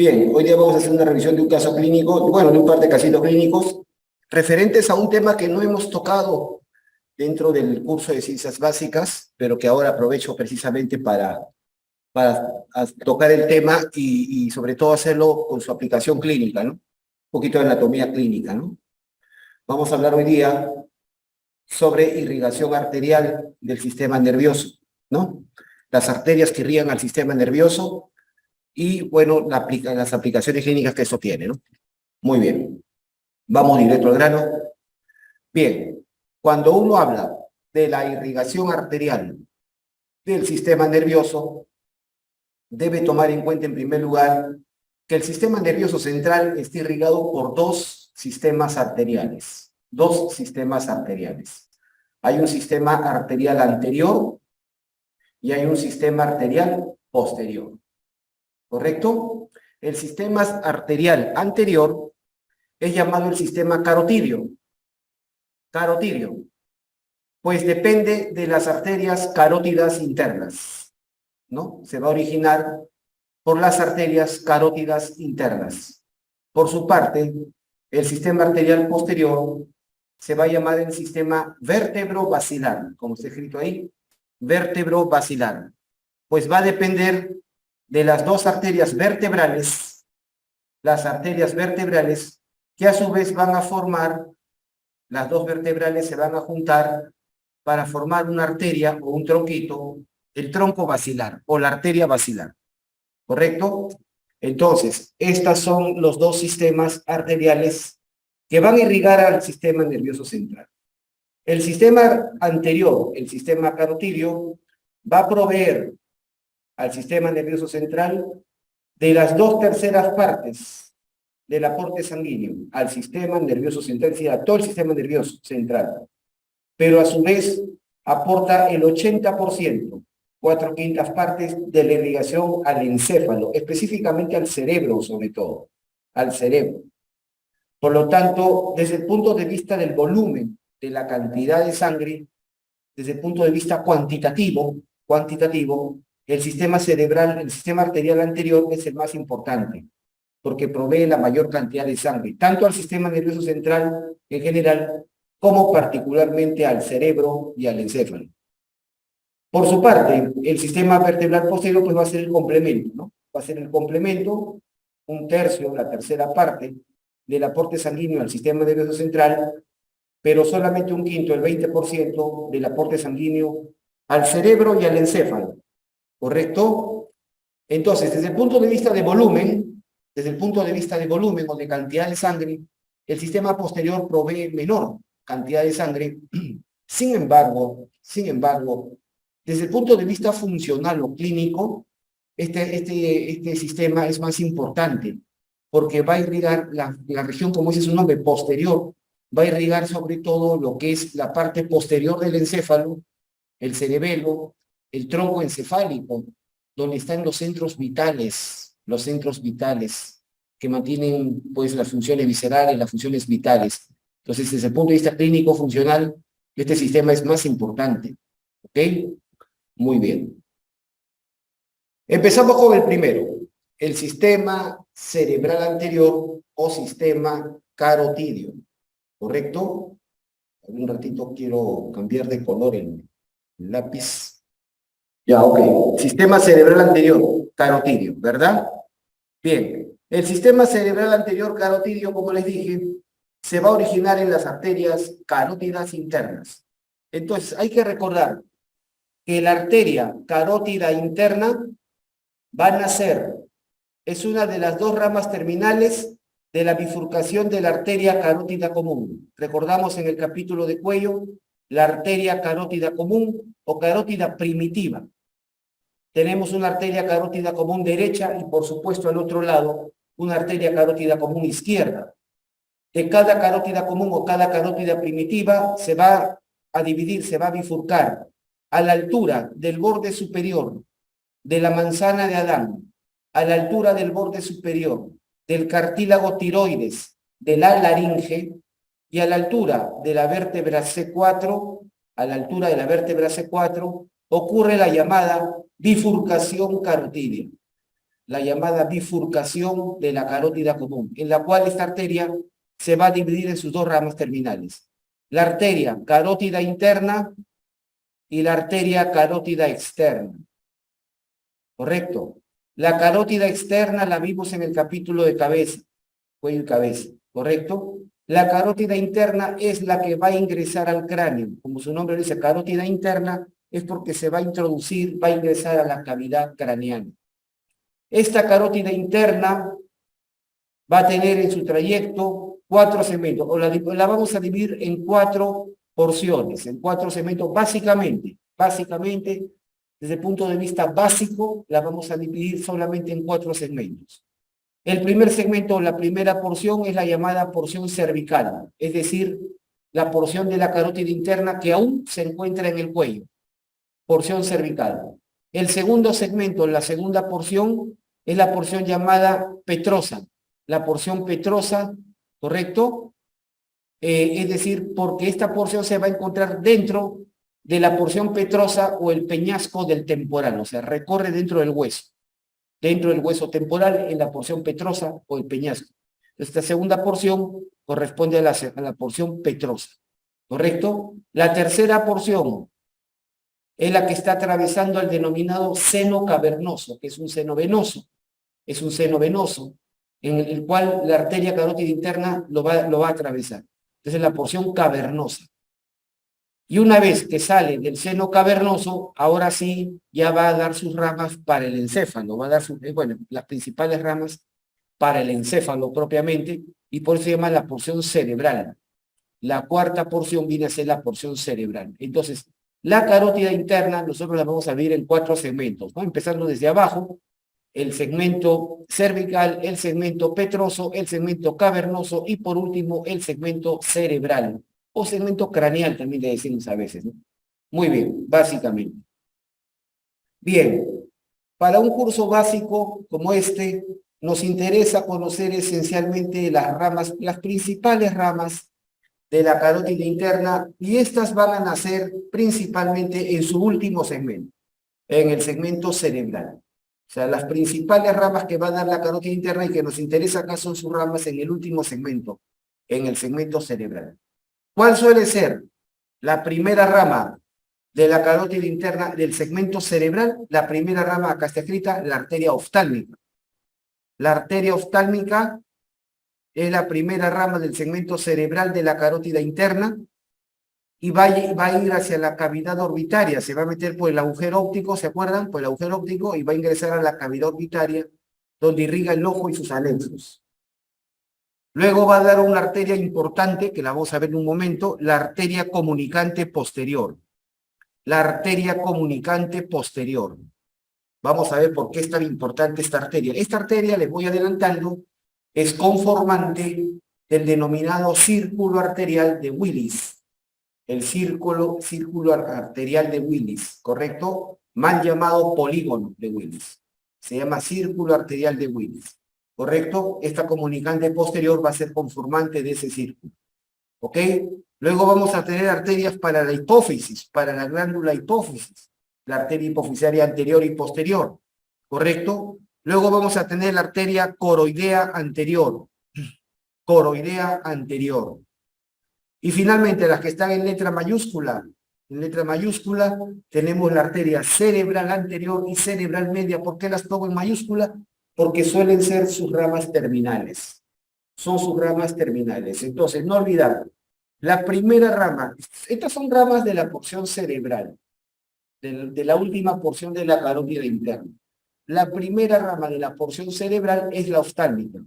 Bien, hoy día vamos a hacer una revisión de un caso clínico, bueno, de un par de casitos clínicos, referentes a un tema que no hemos tocado dentro del curso de ciencias básicas, pero que ahora aprovecho precisamente para tocar el tema y sobre todo hacerlo con su aplicación clínica, ¿no? Un poquito de anatomía clínica, ¿no? Vamos a hablar hoy día sobre irrigación arterial del sistema nervioso, ¿no? Las arterias que irrigan al sistema nervioso y, bueno, las aplicaciones clínicas que eso tiene, ¿no? Muy bien. Vamos directo al grano. Bien, cuando uno habla de la irrigación arterial del sistema nervioso, debe tomar en cuenta en primer lugar que el sistema nervioso central está irrigado por dos sistemas arteriales. Dos sistemas arteriales. Hay un sistema arterial anterior y hay un sistema arterial posterior. ¿Correcto? El sistema arterial anterior es llamado el sistema carotidio. Carotidio, pues depende de las arterias carótidas internas, ¿no? Se va a originar por las arterias carótidas internas. Por su parte, el sistema arterial posterior se va a llamar el sistema vértebro-basilar, como está escrito ahí, vértebro-basilar, pues va a depender de las dos arterias vertebrales, las arterias vertebrales, que a su vez van a formar, las dos vertebrales se van a juntar para formar una arteria o un tronquito, el tronco basilar o la arteria basilar. ¿Correcto? Entonces, estos son los dos sistemas arteriales que van a irrigar al sistema nervioso central. El sistema anterior, el sistema carotidio, va a proveer al sistema nervioso central de las 2/3 partes del aporte sanguíneo al sistema nervioso central, es decir, a todo el sistema nervioso central, pero a su vez aporta el 80%, 4/5 partes de la irrigación al encéfalo, específicamente al cerebro sobre todo, al cerebro. Por lo tanto, desde el punto de vista del volumen, de la cantidad de sangre, desde el punto de vista cuantitativo, el sistema cerebral, el sistema arterial anterior es el más importante, porque provee la mayor cantidad de sangre, tanto al sistema nervioso central en general, como particularmente al cerebro y al encéfalo. Por su parte, el sistema vertebral posterior pues va a ser el complemento, ¿no? Va a ser el complemento, 1/3, la tercera parte del aporte sanguíneo al sistema nervioso central, pero solamente 1/5, el 20% del aporte sanguíneo al cerebro y al encéfalo, ¿correcto? Entonces, desde el punto de vista de volumen, o de cantidad de sangre, el sistema posterior provee menor cantidad de sangre. Sin embargo, desde el punto de vista funcional o clínico, este sistema es más importante, porque va a irrigar la región, como dice su nombre, posterior, va a irrigar sobre todo lo que es la parte posterior del encéfalo, el cerebelo, el tronco encefálico, donde están los centros vitales que mantienen pues las funciones viscerales, las funciones vitales. Entonces, desde el punto de vista clínico funcional, este sistema es más importante. ¿Ok? Muy bien. Empezamos con el primero, el sistema cerebral anterior o sistema carotidio. ¿Correcto? Un ratito quiero cambiar de color el lápiz. Ya, ok. Sistema cerebral anterior, carotidio, ¿verdad? Bien. El sistema cerebral anterior carotidio, como les dije, se va a originar en las arterias carótidas internas. Entonces, hay que recordar que la arteria carótida interna va a nacer, es una de las dos ramas terminales de la bifurcación de la arteria carótida común. Recordamos en el capítulo de cuello, la arteria carótida común o carótida primitiva. Tenemos una arteria carótida común derecha y, por supuesto, al otro lado, una arteria carótida común izquierda. De cada carótida común o cada carótida primitiva se va a dividir, se va a bifurcar a la altura del borde superior de la manzana de Adán, a la altura del borde superior del cartílago tiroides, de la laringe, y a la altura de la vértebra C4, ocurre la llamada bifurcación carotidia. la llamada bifurcación de la carótida común, en la cual esta arteria se va a dividir en sus dos ramas terminales. La arteria carótida interna y la arteria carótida externa. ¿Correcto? La carótida externa la vimos en el capítulo de cabeza, cuello y cabeza, ¿correcto? La carótida interna es la que va a ingresar al cráneo. Como su nombre dice, carótida interna es porque se va a introducir, va a ingresar a la cavidad craneal. Esta carótida interna va a tener en su trayecto 4 segmentos, o la vamos a dividir en 4 porciones, en 4 segmentos, básicamente, desde el punto de vista básico, la vamos a dividir solamente en 4 segmentos. El primer segmento, la primera porción, es la llamada porción cervical, es decir, la porción de la carótida interna que aún se encuentra en el cuello, porción cervical. El segundo segmento, la segunda porción, es la porción llamada petrosa, la porción petrosa, ¿correcto? Es decir, porque esta porción se va a encontrar dentro de la porción petrosa o el peñasco del temporal, o sea, recorre dentro del hueso temporal en la porción petrosa o el peñasco. Esta segunda porción corresponde a la porción petrosa, ¿correcto? La tercera porción es la que está atravesando el denominado seno cavernoso, que es un seno venoso. Es un seno venoso en el cual la arteria carótida interna lo va a atravesar. Entonces, la porción cavernosa. Y una vez que sale del seno cavernoso, ahora sí ya va a dar sus ramas para el encéfalo, va a dar las principales ramas para el encéfalo propiamente, y por eso se llama la porción cerebral. La cuarta porción viene a ser la porción cerebral. Entonces, la carótida interna nosotros la vamos a dividir en 4 segmentos, ¿no? Empezando desde abajo, el segmento cervical, el segmento petroso, el segmento cavernoso y por último el segmento cerebral o segmento craneal también le decimos a veces, ¿no? Muy bien, básicamente. Bien, para un curso básico como este nos interesa conocer esencialmente las ramas, las principales ramas de la carótida interna y estas van a nacer principalmente en su último segmento, en el segmento cerebral. O sea, las principales ramas que va a dar la carótida interna y que nos interesa acá son sus ramas en el último segmento, en el segmento cerebral. ¿Cuál suele ser la primera rama de la carótida interna del segmento cerebral? La primera rama, acá está escrita, la arteria oftálmica. La arteria oftálmica es la primera rama del segmento cerebral de la carótida interna y va a ir hacia la cavidad orbitaria, se va a meter por el agujero óptico, ¿se acuerdan? Por el agujero óptico y va a ingresar a la cavidad orbitaria donde irriga el ojo y sus anexos. Luego va a dar una arteria importante, que la vamos a ver en un momento, la arteria comunicante posterior. La arteria comunicante posterior. Vamos a ver por qué es tan importante esta arteria. Esta arteria, les voy adelantando, es conformante del denominado círculo arterial de Willis. El círculo arterial de Willis, ¿correcto? Mal llamado polígono de Willis. Se llama círculo arterial de Willis, ¿correcto? Esta comunicante posterior va a ser conformante de ese círculo, ¿ok? Luego vamos a tener arterias para la hipófisis, para la glándula hipófisis, la arteria hipofisaria anterior y posterior, ¿correcto? Luego vamos a tener la arteria coroidea anterior, y finalmente, las que están en letra mayúscula tenemos la arteria cerebral anterior y cerebral media. ¿Por qué las pongo en mayúscula? Porque suelen ser sus ramas terminales. Son sus ramas terminales. Entonces, no olvidar, la primera rama, estas son ramas de la porción cerebral, de la última porción de la carótida interna. La primera rama de la porción cerebral es la oftálmica,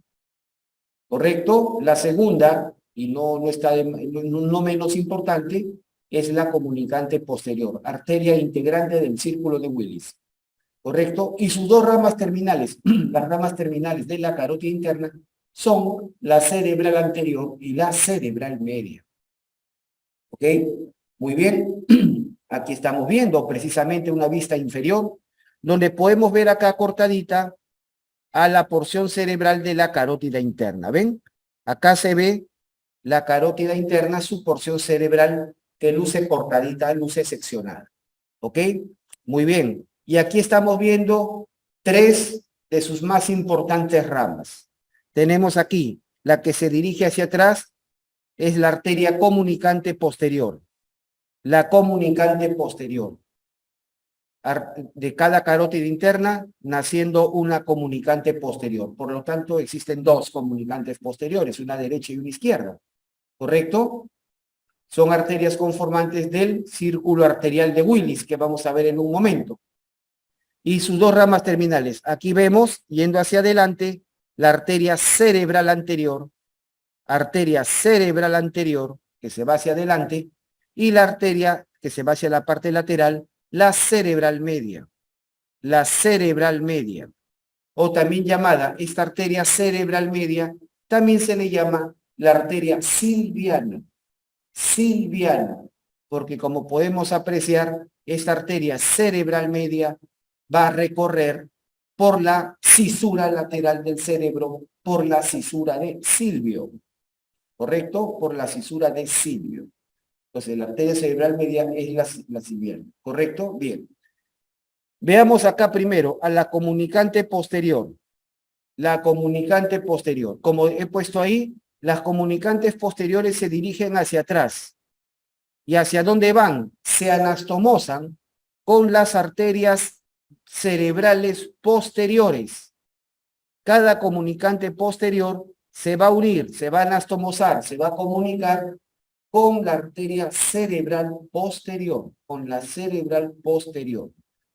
¿correcto? La segunda, y no menos importante, es la comunicante posterior, arteria integrante del círculo de Willis, ¿correcto? Y sus dos ramas terminales, las ramas terminales de la carótida interna, son la cerebral anterior y la cerebral media. ¿Ok? Muy bien. Aquí estamos viendo precisamente una vista inferior, donde podemos ver acá cortadita a la porción cerebral de la carótida interna. ¿Ven? Acá se ve la carótida interna, su porción cerebral que luce cortadita, luce seccionada. ¿Ok? Muy bien. Y aquí estamos viendo tres de sus más importantes ramas. Tenemos aquí la que se dirige hacia atrás, es la arteria comunicante posterior. La comunicante posterior. De cada carótida interna, naciendo una comunicante posterior. Por lo tanto, existen dos comunicantes posteriores, una derecha y una izquierda. ¿Correcto? Son arterias conformantes del círculo arterial de Willis, que vamos a ver en un momento. Y sus dos ramas terminales. Aquí vemos, yendo hacia adelante, la arteria cerebral anterior, que se va hacia adelante, y la arteria que se va hacia la parte lateral, la cerebral media. La cerebral media. O también llamada, esta arteria cerebral media, también se le llama la arteria silviana. Silviana, porque como podemos apreciar, esta arteria cerebral media va a recorrer por la cisura lateral del cerebro, por la cisura de Silvio, ¿correcto? Por la cisura de Silvio. Entonces, la arteria cerebral media es la silviana, ¿correcto? Bien. Veamos acá primero a la comunicante posterior. La comunicante posterior. Como he puesto ahí, las comunicantes posteriores se dirigen hacia atrás. ¿Y hacia dónde van? Se anastomosan con las arterias cerebrales posteriores. Cada comunicante posterior se va a unir, se va a anastomosar, se va a comunicar con la arteria cerebral posterior, con la cerebral posterior.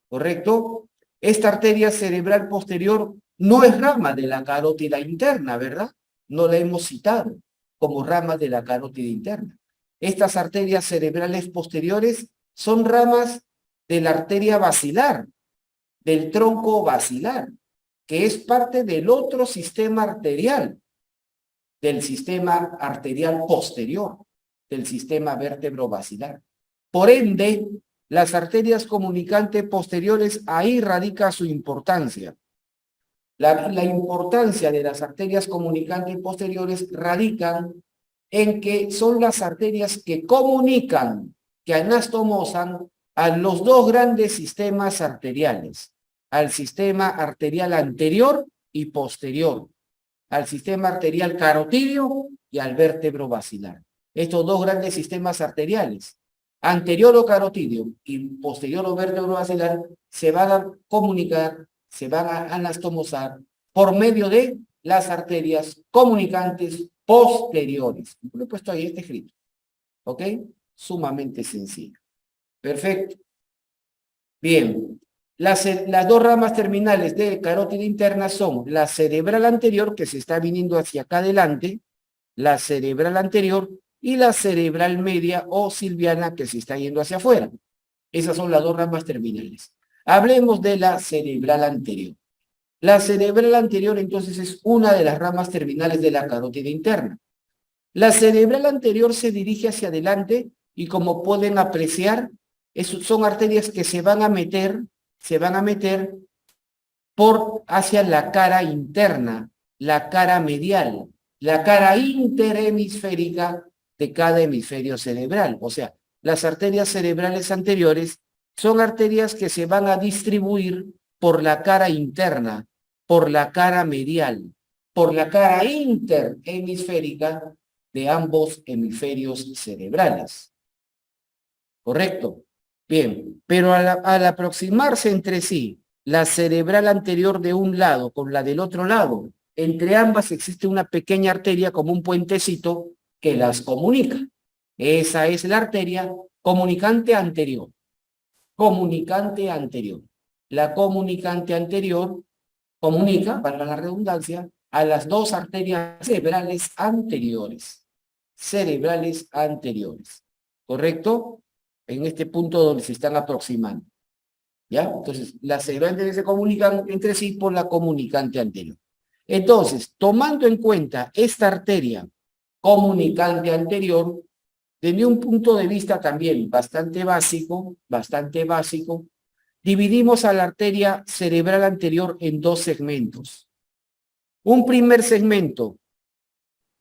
¿Correcto? Esta arteria cerebral posterior no es rama de la carótida interna, ¿verdad? No la hemos citado como rama de la carótida interna. Estas arterias cerebrales posteriores son ramas de la arteria basilar, del tronco basilar, que es parte del otro sistema arterial, del sistema arterial posterior, del sistema vértebro-basilar. Por ende, las arterias comunicantes posteriores, ahí radica su importancia. La importancia de las arterias comunicantes posteriores radican en que son las arterias que comunican, que anastomosan a los dos grandes sistemas arteriales, al sistema arterial anterior y posterior, al sistema arterial carotídeo y al vértebro basilar. Estos dos grandes sistemas arteriales, anterior o carotídeo y posterior o vértebro basilar, se van a comunicar, se van a anastomosar por medio de las arterias comunicantes posteriores. Lo he puesto ahí, este escrito. ¿Ok? Sumamente sencillo. Perfecto. Bien. Las dos ramas terminales de carótida interna son la cerebral anterior, que se está viniendo hacia acá adelante, la cerebral anterior, y la cerebral media o silviana, que se está yendo hacia afuera. Esas son las dos ramas terminales. Hablemos de la cerebral anterior. La cerebral anterior, entonces, es una de las ramas terminales de la carótida interna. La cerebral anterior se dirige hacia adelante y, como pueden apreciar, son arterias que se van a meter hacia la cara interna, la cara medial, la cara interhemisférica de cada hemisferio cerebral. O sea, las arterias cerebrales anteriores son arterias que se van a distribuir por la cara interna, por la cara medial, por la cara interhemisférica de ambos hemisferios cerebrales. ¿Correcto? Bien, pero al aproximarse entre sí la cerebral anterior de un lado con la del otro lado, entre ambas existe una pequeña arteria como un puentecito que las comunica. Esa es la arteria comunicante anterior. Comunicante anterior. La comunicante anterior comunica, para la redundancia, a las dos arterias cerebrales anteriores. Cerebrales anteriores. ¿Correcto? En este punto donde se están aproximando. ¿Ya? Entonces, las cerebrales anteriores se comunican entre sí por la comunicante anterior. Entonces, tomando en cuenta esta arteria comunicante anterior, desde un punto de vista también bastante básico, dividimos a la arteria cerebral anterior en dos segmentos. Un primer segmento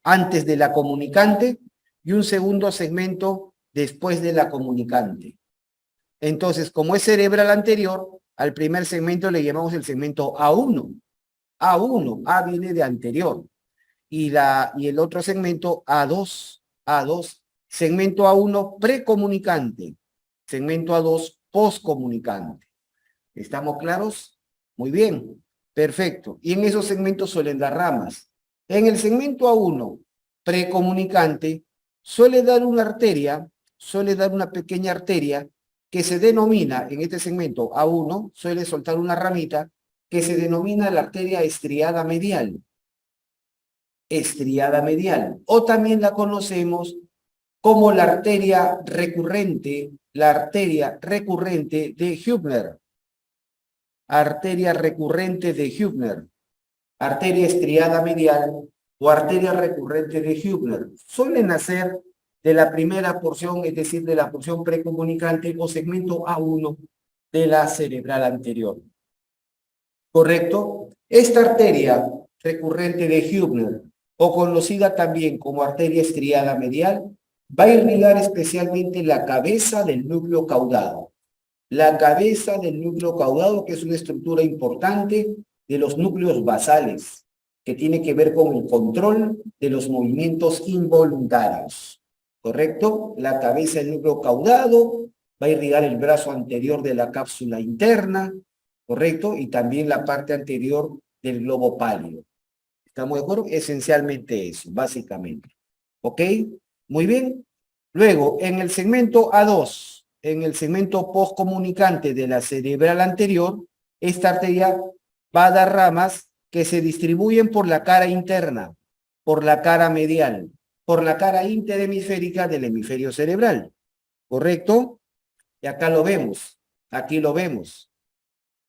antes de la comunicante y un segundo segmento después de la comunicante. Entonces, como es cerebral anterior, al primer segmento le llamamos el segmento A1 A1, A viene de anterior. Y el otro segmento A2, A2, segmento A1 precomunicante, segmento A2 postcomunicante. ¿Estamos claros? Muy bien, perfecto. Y en esos segmentos suelen dar ramas. En el segmento A1 precomunicante suele dar una arteria, suele dar una pequeña arteria que se denomina, en este segmento A1, suele soltar una ramita que se denomina la arteria estriada medial. Estriada medial. O también la conocemos como la arteria recurrente de Hübner. Arteria recurrente de Hübner. Arteria estriada medial o arteria recurrente de Hübner. Suelen nacer de la primera porción, es decir, de la porción precomunicante o segmento A1 de la cerebral anterior. ¿Correcto? Esta arteria recurrente de Hübner, o conocida también como arteria estriada medial, va a irrigar especialmente la cabeza del núcleo caudado. La cabeza del núcleo caudado, que es una estructura importante de los núcleos basales, que tiene que ver con el control de los movimientos involuntarios. ¿Correcto? La cabeza del núcleo caudado va a irrigar el brazo anterior de la cápsula interna, ¿correcto? Y también la parte anterior del globo pálido. ¿Estamos de acuerdo? Esencialmente eso, básicamente. ¿Ok? Muy bien. Luego, en el segmento A2, en el segmento postcomunicante de la cerebral anterior, esta arteria va a dar ramas que se distribuyen por la cara interna, por la cara medial, por la cara interhemisférica del hemisferio cerebral. ¿Correcto? Y acá lo vemos, aquí lo vemos.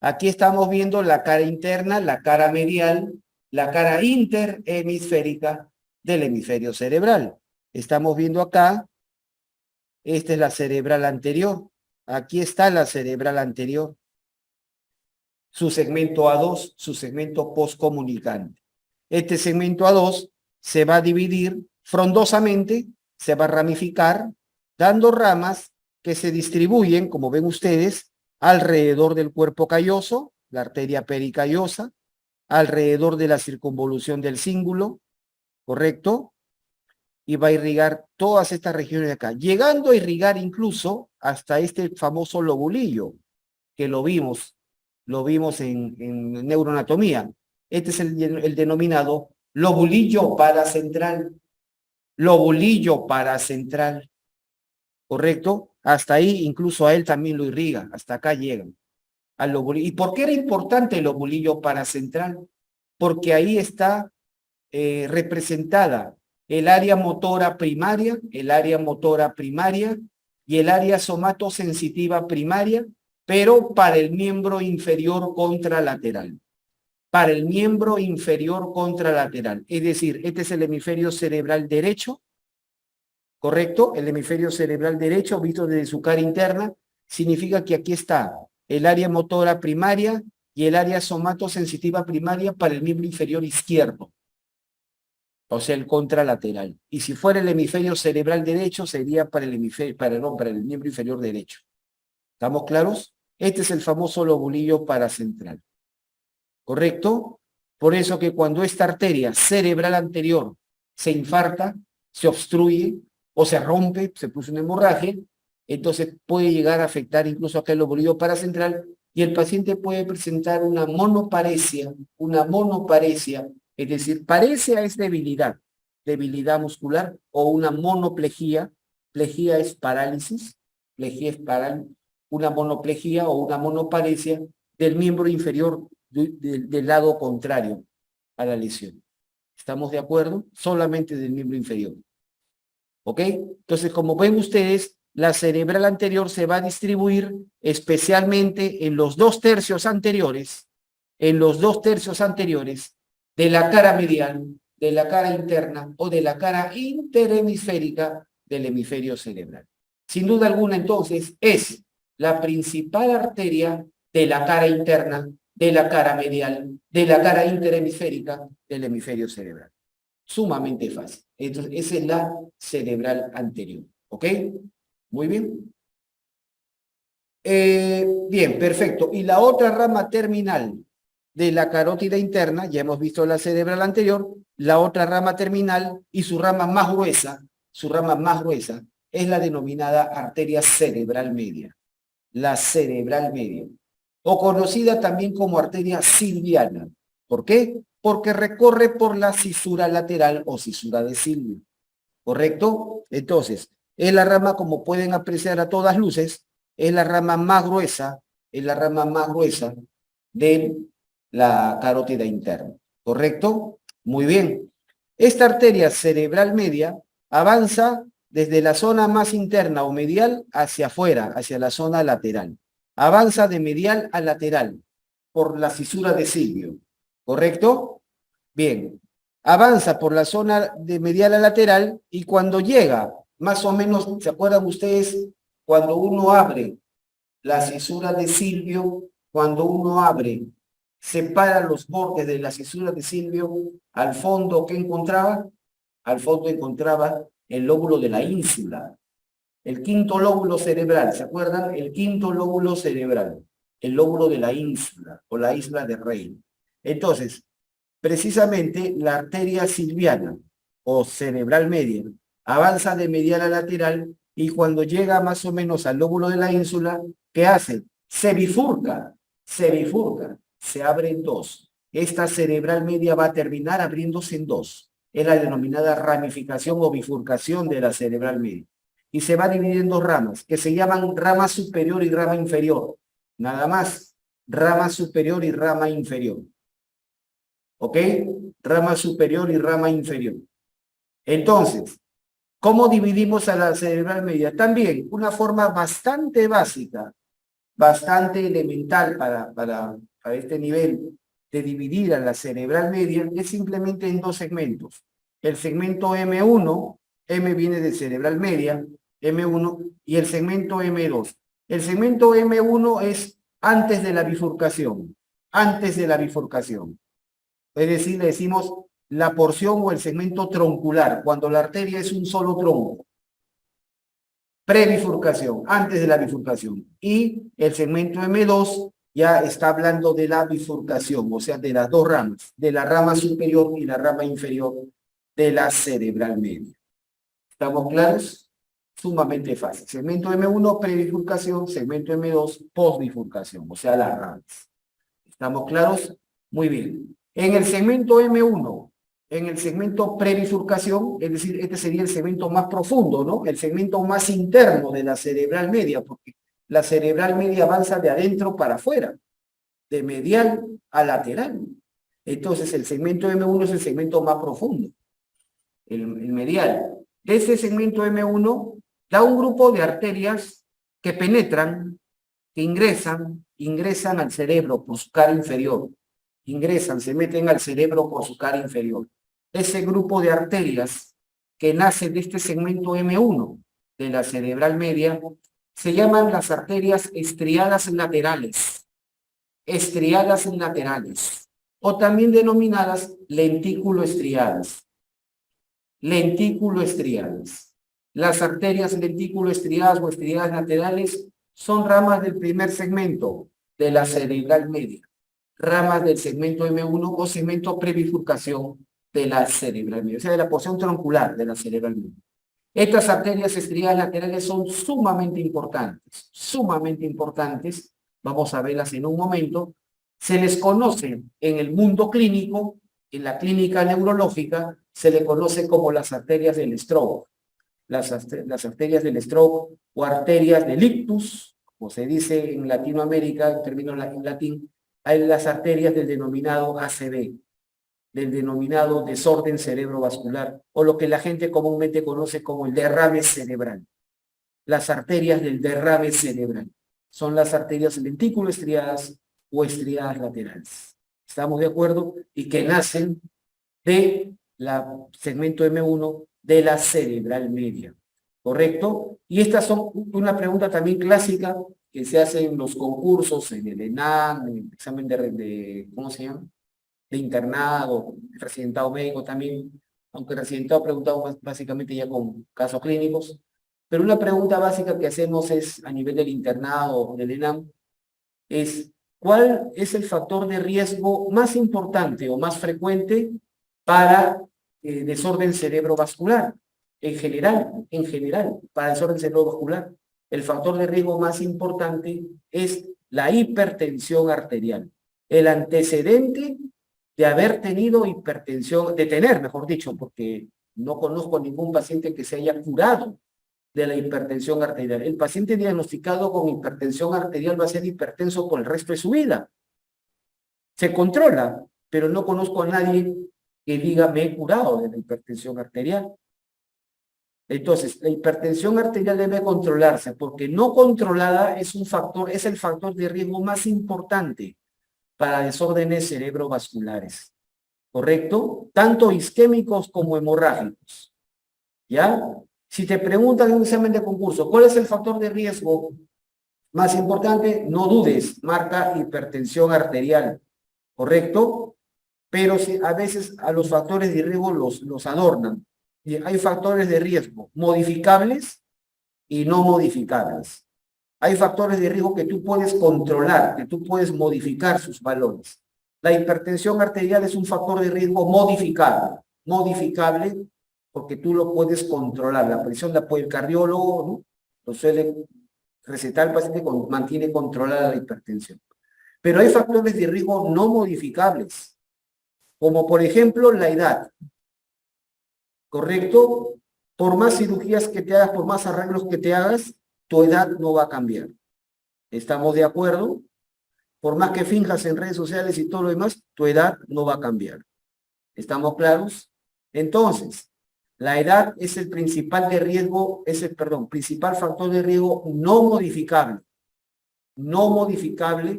Aquí estamos viendo la cara interna, la cara medial, la cara interhemisférica del hemisferio cerebral. Estamos viendo acá, esta es la cerebral anterior. Aquí está la cerebral anterior. Su segmento A2, su segmento postcomunicante. Este segmento A2 se va a dividir frondosamente, se va a ramificar, dando ramas que se distribuyen, como ven ustedes, alrededor del cuerpo calloso, la arteria pericallosa, alrededor de la circunvolución del cíngulo, ¿correcto? Y va a irrigar todas estas regiones de acá, llegando a irrigar incluso hasta este famoso lobulillo, que lo vimos en neuroanatomía. Este es el denominado lobulillo paracentral. Lobulillo paracentral, ¿correcto? Hasta ahí, incluso a él también lo irriga, hasta acá llegan. Al lobulillo. ¿Y por qué era importante el lobulillo paracentral? Porque ahí está representada el área motora primaria y el área somatosensitiva primaria, pero para el miembro inferior contralateral. Para el miembro inferior contralateral. Es decir, este es el hemisferio cerebral derecho, ¿correcto? El hemisferio cerebral derecho, visto desde su cara interna, significa que aquí está el área motora primaria y el área somatosensitiva primaria para el miembro inferior izquierdo, o sea, el contralateral. Y si fuera el hemisferio cerebral derecho, sería para el miembro inferior derecho. ¿Estamos claros? Este es el famoso lobulillo paracentral. ¿Correcto? Por eso que cuando esta arteria cerebral anterior se infarta, se obstruye o se rompe, se puso una hemorragia, entonces puede llegar a afectar incluso acá el lobulillo paracentral y el paciente puede presentar una monoparesia, es decir, paresia es debilidad, debilidad muscular, o una monoplejía, plejía es parálisis, una monoplejía o una monoparesia del miembro inferior del lado contrario a la lesión. ¿Estamos de acuerdo? Solamente del miembro inferior. ¿Ok? Entonces, como ven ustedes, la cerebral anterior se va a distribuir especialmente en los 2/3 anteriores, de la cara medial, de la cara interna o de la cara interhemisférica del hemisferio cerebral. Sin duda alguna, entonces, es la principal arteria de la cara interna, de la cara medial, de la cara interhemisférica del hemisferio cerebral. Sumamente fácil. Entonces, esa es la cerebral anterior. ¿Ok? Muy bien. Bien, perfecto. Y la otra rama terminal de la carótida interna, ya hemos visto la cerebral anterior, la otra rama terminal y su rama más gruesa es la denominada arteria cerebral media, la cerebral media, o conocida también como arteria silviana. ¿Por qué? Porque recorre por la cisura lateral o cisura de Silvio, ¿correcto? Entonces, es la rama, como pueden apreciar a todas luces, es la rama más gruesa, de la carótida interna, ¿correcto? Muy bien. Esta arteria cerebral media avanza desde la zona más interna o medial hacia afuera, hacia la zona lateral. Avanza de medial a lateral por la fisura de Silvio, ¿correcto? Bien. Avanza por la zona de medial a lateral y cuando llega, más o menos, ¿se acuerdan ustedes? Cuando uno abre la cisura de Silvio, cuando uno abre, separa los bordes de la cisura de Silvio, al fondo, ¿qué encontraba? Al fondo encontraba el lóbulo de la ínsula, el quinto lóbulo cerebral, ¿se acuerdan? El quinto lóbulo cerebral, el lóbulo de la ínsula o la isla de Rey. Entonces, precisamente la arteria silviana o cerebral media avanza de medial a lateral y cuando llega más o menos al lóbulo de la ínsula, ¿qué hace? Se bifurca, se abre en dos. Esta cerebral media va a terminar abriéndose en dos. Es la denominada ramificación o bifurcación de la cerebral media. Y se va a dividir en dos ramas, que se llaman rama superior y rama inferior. Nada más, rama superior y rama inferior. ¿Ok? Rama superior y rama inferior. Entonces, ¿cómo dividimos a la cerebral media? También una forma bastante básica, bastante elemental para este nivel de dividir a la cerebral media es simplemente en dos segmentos. El segmento M1, M viene de cerebral media, M1, y el segmento M2. El segmento M1 es antes de la bifurcación, antes de la bifurcación. Es decir, le decimos la porción o el segmento troncular, cuando la arteria es un solo tronco. Prebifurcación, antes de la bifurcación. Y el segmento M2 ya está hablando de la bifurcación, o sea, de las dos ramas, de la rama superior y la rama inferior de la cerebral media. ¿Estamos claros? Sumamente fácil. Segmento M1, prebifurcación, segmento M2, postbifurcación, o sea, las ramas. ¿Estamos claros? Muy bien. En el segmento M1, en el segmento prebifurcación, es decir, este sería el segmento más profundo, ¿no? El segmento más interno de la cerebral media, porque la cerebral media avanza de adentro para afuera, de medial a lateral. Entonces, el segmento M1 es el segmento más profundo, el medial. De ese segmento M1 da un grupo de arterias que penetran, que ingresan al cerebro por su cara inferior. Se meten al cerebro por su cara inferior. Ese grupo de arterias que nace de este segmento M1 de la cerebral media se llaman las arterias estriadas laterales, o también denominadas lentículo estriadas. Las arterias lentículo estriadas o estriadas laterales son ramas del primer segmento de la cerebral media, ramas del segmento M1 o segmento prebifurcación de la cerebral media, o sea, de la porción troncular de la cerebral media. Estas arterias estriadas laterales son sumamente importantes, vamos a verlas en un momento. Se les conoce en el mundo clínico, en la clínica neurológica, se le conoce como las arterias del stroke. Las arterias del stroke o arterias del ictus, como se dice en Latinoamérica, en términos en latín, hay las arterias del denominado ACV, del denominado desorden cerebrovascular, o lo que la gente comúnmente conoce como el derrame cerebral. Las arterias del derrame cerebral son las arterias lentículo estriadas o estriadas laterales. ¿Estamos de acuerdo? Y que nacen de la segmento M1 de la cerebral media, ¿correcto? Y estas son una pregunta también clásica que se hace en los concursos, en el ENAM, en el examen ¿cómo se llama? De internado, residentado médico también, aunque residentado preguntado básicamente ya con casos clínicos. Pero una pregunta básica que hacemos es, a nivel del internado o del ENAM, es ¿cuál es el factor de riesgo más importante o más frecuente para desorden cerebrovascular? En general, para desorden cerebrovascular, el factor de riesgo más importante es la hipertensión arterial. El antecedente de haber tenido hipertensión, de tener, mejor dicho, porque no conozco ningún paciente que se haya curado de la hipertensión arterial. El paciente diagnosticado con hipertensión arterial va a ser hipertenso por el resto de su vida. Se controla, pero no conozco a nadie que diga me he curado de la hipertensión arterial. Entonces, la hipertensión arterial debe controlarse porque no controlada es el factor de riesgo más importante para desórdenes cerebrovasculares. ¿Correcto? Tanto isquémicos como hemorrágicos. ¿Ya? Si te preguntan en un examen de concurso, ¿cuál es el factor de riesgo más importante? No dudes, marca hipertensión arterial. ¿Correcto? Pero si a veces a los factores de riesgo los adornan. Y hay factores de riesgo modificables y no modificables. Hay factores de riesgo que tú puedes controlar, que tú puedes modificar sus valores. La hipertensión arterial es un factor de riesgo modificable. Modificable porque tú lo puedes controlar. La presión la puede el cardiólogo, ¿no? Lo suele recetar al paciente que mantiene controlada la hipertensión. Pero hay factores de riesgo no modificables, como por ejemplo la edad. ¿Correcto? Por más cirugías que te hagas, por más arreglos que te hagas, tu edad no va a cambiar. ¿Estamos de acuerdo? Por más que finjas en redes sociales y todo lo demás, tu edad no va a cambiar. ¿Estamos claros? Entonces, la edad es el principal de riesgo, principal factor de riesgo no modificable. No modificable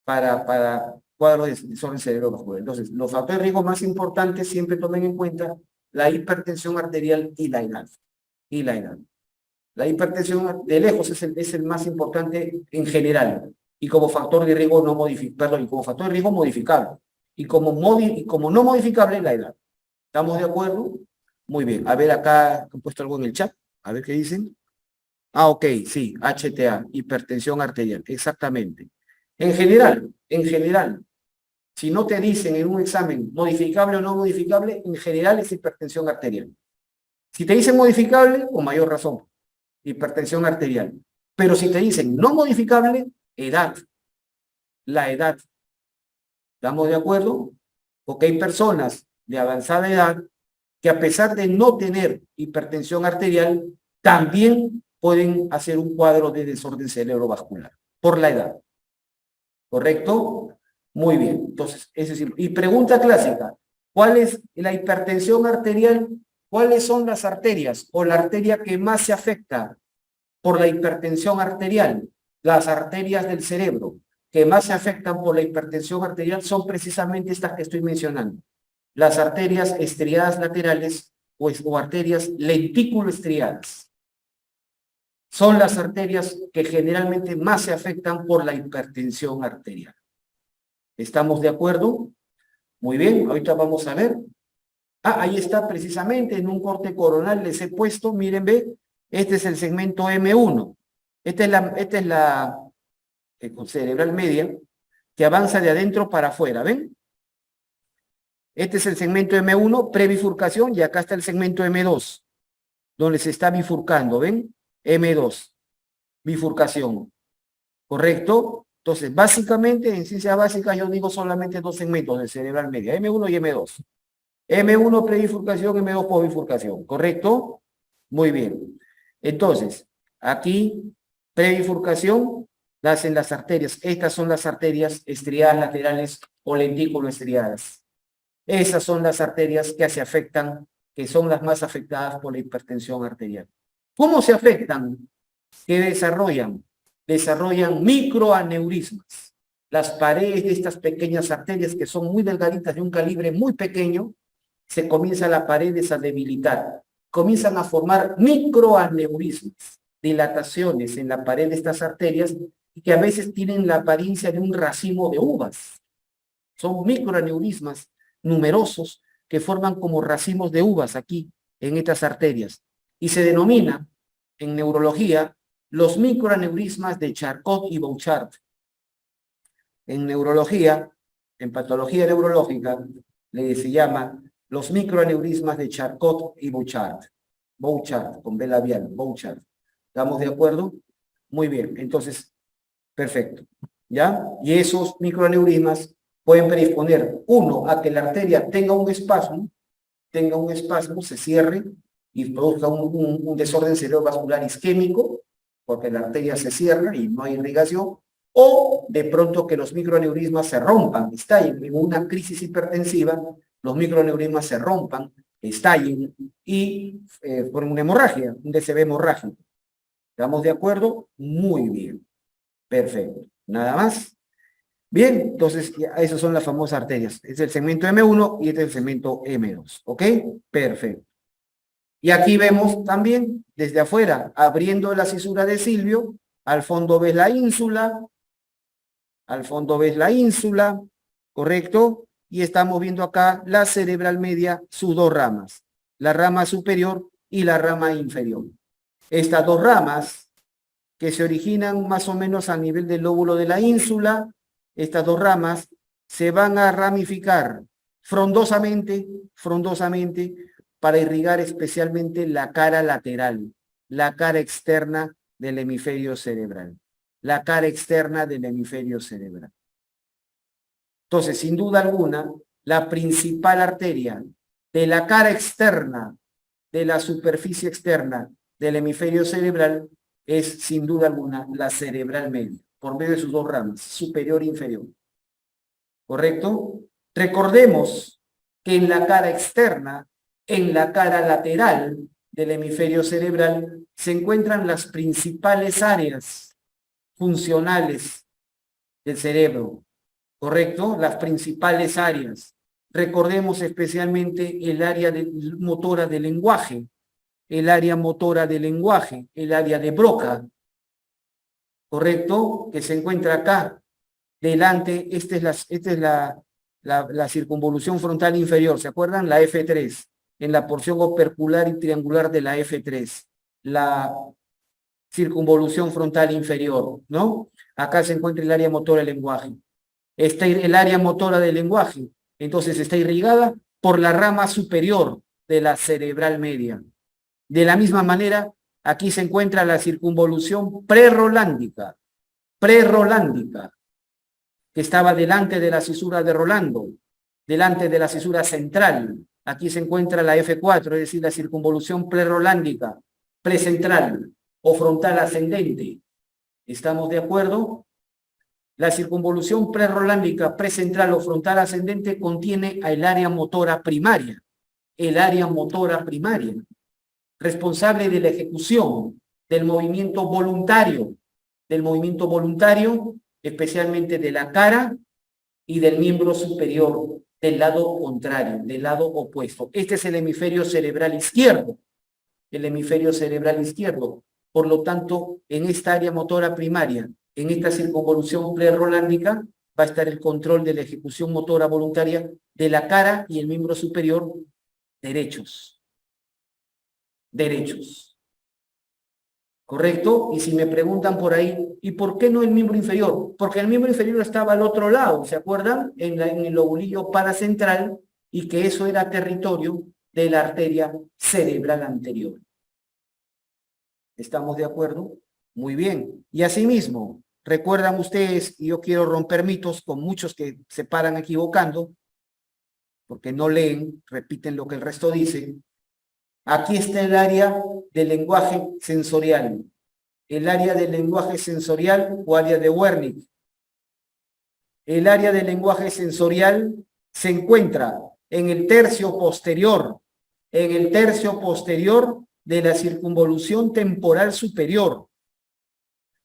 para cuadros de desorden cerebrovascular. Entonces, los factores de riesgo más importantes siempre tomen en cuenta la hipertensión arterial y la edad. La hipertensión de lejos es el más importante en general y como factor de riesgo no modificable, como factor de riesgo modificable y como no modificable la edad. ¿Estamos de acuerdo? Muy bien. A ver, acá han puesto algo en el chat. A ver qué dicen. Ah, ok, sí, HTA, hipertensión arterial, exactamente. En general, si no te dicen en un examen modificable o no modificable, en general es hipertensión arterial. Si te dicen modificable, con mayor razón, hipertensión arterial. Pero si te dicen no modificable, edad. La edad. ¿Estamos de acuerdo? Porque hay personas de avanzada edad que a pesar de no tener hipertensión arterial, también pueden hacer un cuadro de desorden cerebrovascular por la edad. ¿Correcto? Muy bien. Entonces, es decir, y pregunta clásica, ¿cuál es la hipertensión arterial? ¿Cuáles son las arterias o la arteria que más se afecta por la hipertensión arterial? Las arterias del cerebro que más se afectan por la hipertensión arterial son precisamente estas que estoy mencionando. Las arterias estriadas laterales o arterias lenticuloestriadas. Son las arterias que generalmente más se afectan por la hipertensión arterial. ¿Estamos de acuerdo? Muy bien, ahorita vamos a ver. Ah, ahí está precisamente en un corte coronal les he puesto, miren, ve, este es el segmento M1. Esta es la cerebral media que avanza de adentro para afuera, ¿ven? Este es el segmento M1, prebifurcación, y acá está el segmento M2, donde se está bifurcando, ¿ven? M2, bifurcación, ¿correcto? Entonces, básicamente, en ciencias básicas yo digo solamente dos segmentos del cerebral media, M1 y M2. M1 prebifurcación, M2 posbifurcación, ¿correcto? Muy bien. Entonces, aquí, prebifurcación, nacen las arterias. Estas son las arterias estriadas laterales o lentículo-estriadas. Esas son las arterias que se afectan, que son las más afectadas por la hipertensión arterial. ¿Cómo se afectan? ¿Qué desarrollan? Desarrollan microaneurismas. Las paredes de estas pequeñas arterias, que son muy delgaditas, de un calibre muy pequeño, se comienza la pared a debilitar. Comienzan a formar microaneurismas, dilataciones en la pared de estas arterias, y que a veces tienen la apariencia de un racimo de uvas. Son microaneurismas numerosos que forman como racimos de uvas aquí, en estas arterias. Y se denomina, en neurología, los microaneurismas de Charcot y Bouchard. En neurología, en patología neurológica, se llama los microaneurismas de Charcot y Bouchard. Bouchard, con B labial, Bouchard. ¿Estamos de acuerdo? Muy bien, entonces, perfecto. ¿Ya? Y esos microaneurismas pueden predisponer, uno, a que la arteria tenga un espasmo, se cierre y produzca un desorden cerebrovascular isquémico, porque la arteria se cierra y no hay irrigación, o de pronto que los microaneurismas se rompan, estallen en una crisis hipertensiva, los microaneurismas se rompan, estallen y formen una hemorragia, un DCB hemorrágico. ¿Estamos de acuerdo? Muy bien. Perfecto. ¿Nada más? Bien, entonces esas son las famosas arterias. Este es el segmento M1 y este es el segmento M2. ¿Ok? Perfecto. Y aquí vemos también, desde afuera, abriendo la cisura de Silvio, al fondo ves la ínsula, ¿correcto? Y estamos viendo acá la cerebral media, sus dos ramas, la rama superior y la rama inferior. Estas dos ramas, que se originan más o menos a nivel del lóbulo de la ínsula, estas dos ramas se van a ramificar frondosamente, para irrigar especialmente la cara lateral, la cara externa del hemisferio cerebral. La cara externa del hemisferio cerebral. Entonces, sin duda alguna, la principal arteria de la cara externa, de la superficie externa del hemisferio cerebral, es sin duda alguna la cerebral media, por medio de sus dos ramas, superior e inferior. ¿Correcto? Recordemos que en la cara externa, en la cara lateral del hemisferio cerebral, se encuentran las principales áreas funcionales del cerebro, ¿correcto? Las principales áreas. Recordemos especialmente el área motora del lenguaje, el área de Broca, ¿correcto? Que se encuentra acá, delante, esta es la circunvolución frontal inferior, ¿se acuerdan? La F3, en la porción opercular y triangular de la F3, la circunvolución frontal inferior, ¿no? Acá se encuentra el área motora del lenguaje. El área motora del lenguaje, entonces está irrigada por la rama superior de la cerebral media. De la misma manera, aquí se encuentra la circunvolución prerolándica, que estaba delante de la cisura de Rolando, delante de la cisura central. Aquí se encuentra la F4, es decir, la circunvolución prerolándica, precentral o frontal ascendente. ¿Estamos de acuerdo? La circunvolución prerolándica, precentral o frontal ascendente contiene el área motora primaria, responsable de la ejecución del movimiento voluntario, especialmente de la cara y del miembro superior, del lado contrario, del lado opuesto. Este es el hemisferio cerebral izquierdo, Por lo tanto, en esta área motora primaria, en esta circunvolución prerolándica, va a estar el control de la ejecución motora voluntaria de la cara y el miembro superior derechos. ¿Correcto? Y si me preguntan por ahí, ¿y por qué no el miembro inferior? Porque el miembro inferior estaba al otro lado, ¿se acuerdan? En el lobulillo paracentral, y que eso era territorio de la arteria cerebral anterior. ¿Estamos de acuerdo? Muy bien. Y asimismo, recuerdan ustedes, y yo quiero romper mitos con muchos que se paran equivocando, porque no leen, repiten lo que el resto dice. Aquí está el área del lenguaje sensorial. El área del lenguaje sensorial o área de Wernicke. El área del lenguaje sensorial se encuentra en el tercio posterior, de la circunvolución temporal superior.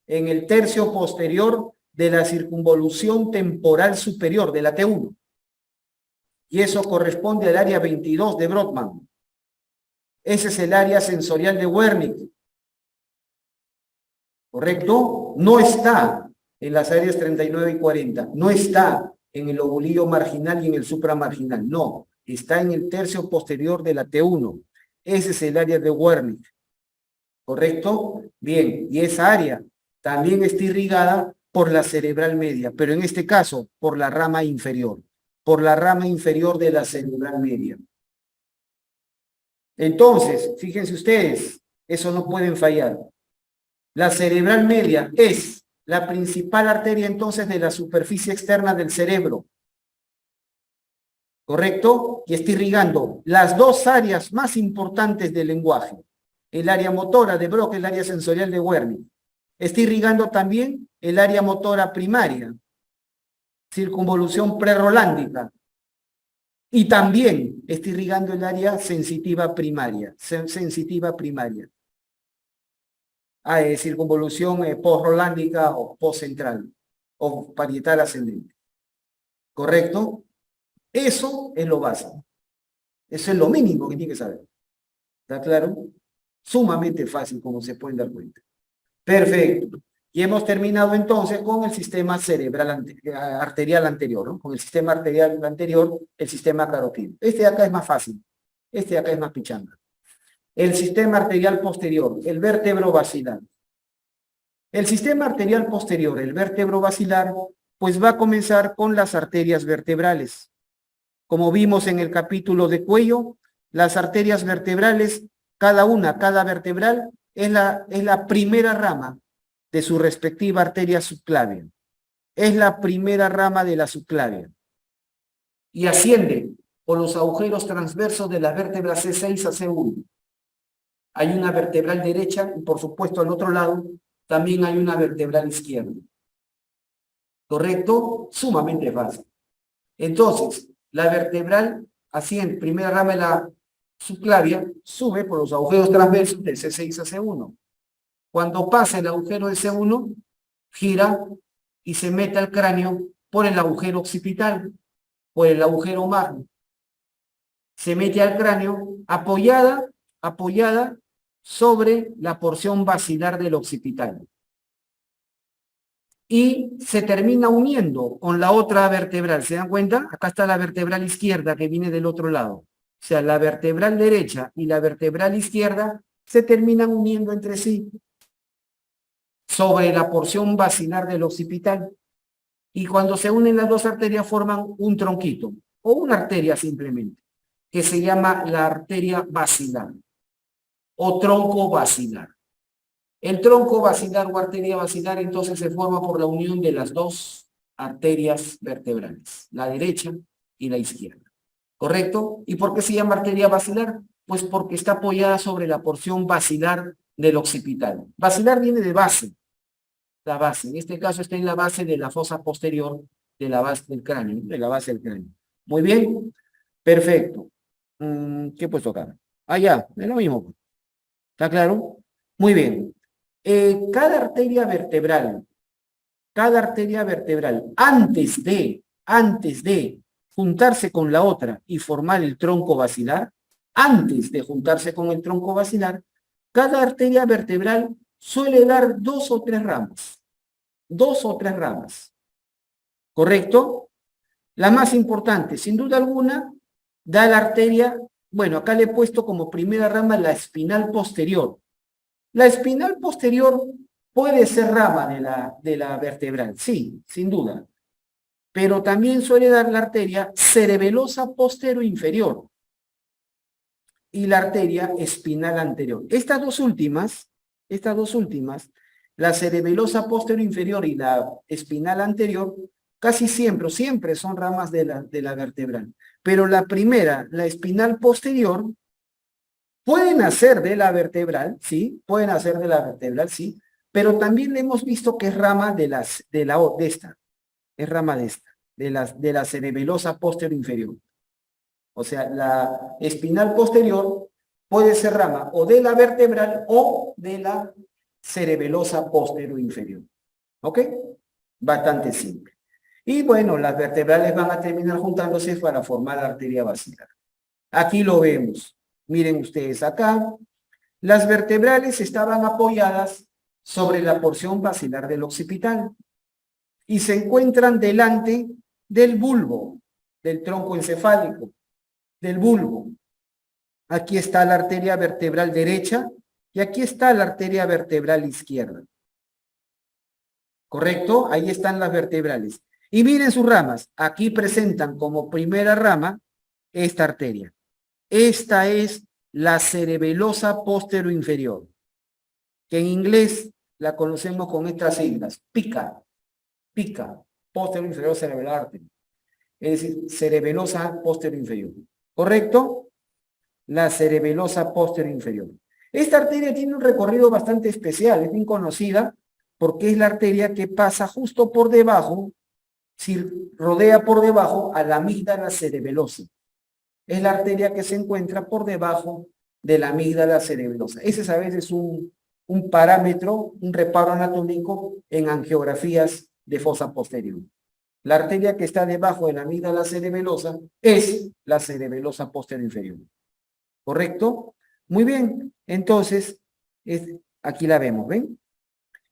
En el tercio posterior de la circunvolución temporal superior, de la T1. Y eso corresponde al área 22 de Brodmann. Ese es el área sensorial de Wernicke. ¿Correcto? No está en las áreas 39 y 40. No está en el lobulillo marginal y en el supramarginal. No. Está en el tercio posterior de la T1. Ese es el área de Wernicke. ¿Correcto? Bien. Y esa área también está irrigada por la cerebral media, pero en este caso, por la rama inferior. Por la rama inferior de la cerebral media. Entonces, fíjense ustedes, eso no pueden fallar. La cerebral media es la principal arteria entonces de la superficie externa del cerebro. ¿Correcto? Y está irrigando las dos áreas más importantes del lenguaje. El área motora de Broca, el área sensorial de Wernicke. Está irrigando también el área motora primaria, circunvolución prerolándica. Y también está irrigando el área sensitiva primaria, circunvolución postrolándica o postcentral, o parietal ascendente. ¿Correcto? Eso es lo básico. Eso es lo mínimo que tiene que saber. ¿Está claro? Sumamente fácil, como se pueden dar cuenta. Perfecto. Y hemos terminado entonces con el sistema cerebral arterial anterior, ¿no? Con el sistema arterial anterior, el sistema carotídeo. Este de acá es más fácil. Este de acá es más pichanga. El sistema arterial posterior, el vértebro basilar. El sistema arterial posterior, el vértebro basilar, pues va a comenzar con las arterias vertebrales. Como vimos en el capítulo de cuello, las arterias vertebrales, cada vertebral, es la primera rama de su respectiva arteria subclavia. Es la primera rama de la subclavia. Y asciende por los agujeros transversos de las vértebras C6 a C1. Hay una vertebral derecha y por supuesto al otro lado también hay una vertebral izquierda. ¿Correcto? Sumamente fácil. Entonces, la vertebral asciende, primera rama de la subclavia, sube por los agujeros transversos de C6 a C1. Cuando pasa el agujero de C1, gira y se mete al cráneo por el agujero occipital, por el agujero magno. Se mete al cráneo apoyada sobre la porción basilar del occipital. Y se termina uniendo con la otra vertebral. ¿Se dan cuenta? Acá está la vertebral izquierda que viene del otro lado. O sea, la vertebral derecha y la vertebral izquierda se terminan uniendo entre sí sobre la porción basilar del occipital. Y cuando se unen las dos arterias forman un tronquito, o una arteria simplemente, que se llama la arteria basilar, o tronco basilar. El tronco basilar o arteria basilar entonces se forma por la unión de las dos arterias vertebrales, la derecha y la izquierda. ¿Correcto? ¿Y por qué se llama arteria basilar? Pues porque está apoyada sobre la porción basilar del occipital. Basilar viene de base, la base. En este caso está en la base de la fosa posterior de la base del cráneo, de la base del cráneo. Muy bien, perfecto. ¿Qué he puesto acá? Ah, ya, es lo mismo. ¿Está claro? Muy bien. Cada arteria vertebral, antes de juntarse con la otra y formar el tronco basilar, antes de juntarse con el tronco basilar, cada arteria vertebral suele dar dos o tres ramas, ¿correcto? La más importante, sin duda alguna, da la arteria, bueno, acá le he puesto como primera rama la espinal posterior. La espinal posterior puede ser rama de la vertebral, sí, sin duda, pero también suele dar la arteria cerebelosa posterior-inferior y la arteria espinal anterior. Estas dos últimas, la cerebelosa posterior-inferior y la espinal anterior, casi siempre son ramas de la vertebral. Pero la primera, la espinal posterior, pueden hacer de la vertebral, sí, pero también le hemos visto que es rama de la cerebelosa posterior inferior. O sea, la espinal posterior puede ser rama o de la vertebral o de la cerebelosa posterior inferior. ¿Ok? Bastante simple. Y bueno, las vertebrales van a terminar juntándose para formar la arteria basilar. Aquí lo vemos. Miren ustedes acá. Las vertebrales estaban apoyadas sobre la porción basilar del occipital y se encuentran delante del bulbo, del tronco encefálico, del bulbo. Aquí está la arteria vertebral derecha y aquí está la arteria vertebral izquierda. ¿correcto? Ahí están las vertebrales. Y miren sus ramas. Aquí presentan como primera rama esta arteria. Esta es la cerebelosa posteroinferior, que en inglés la conocemos con estas siglas. PICA, posteroinferior cerebral artery. Es decir, cerebelosa posteroinferior. ¿Correcto? La cerebelosa posteroinferior. Esta arteria tiene un recorrido bastante especial, es bien conocida porque es la arteria que pasa justo por debajo, rodea por debajo a la amígdala cerebelosa. Es la arteria que se encuentra por debajo de la amígdala cerebelosa. Ese es a veces un parámetro, un reparo anatómico en angiografías de fosa posterior. La arteria que está debajo de la amígdala cerebelosa es la cerebelosa posterior inferior. ¿Correcto? Muy bien. Entonces, aquí la vemos, ¿ven?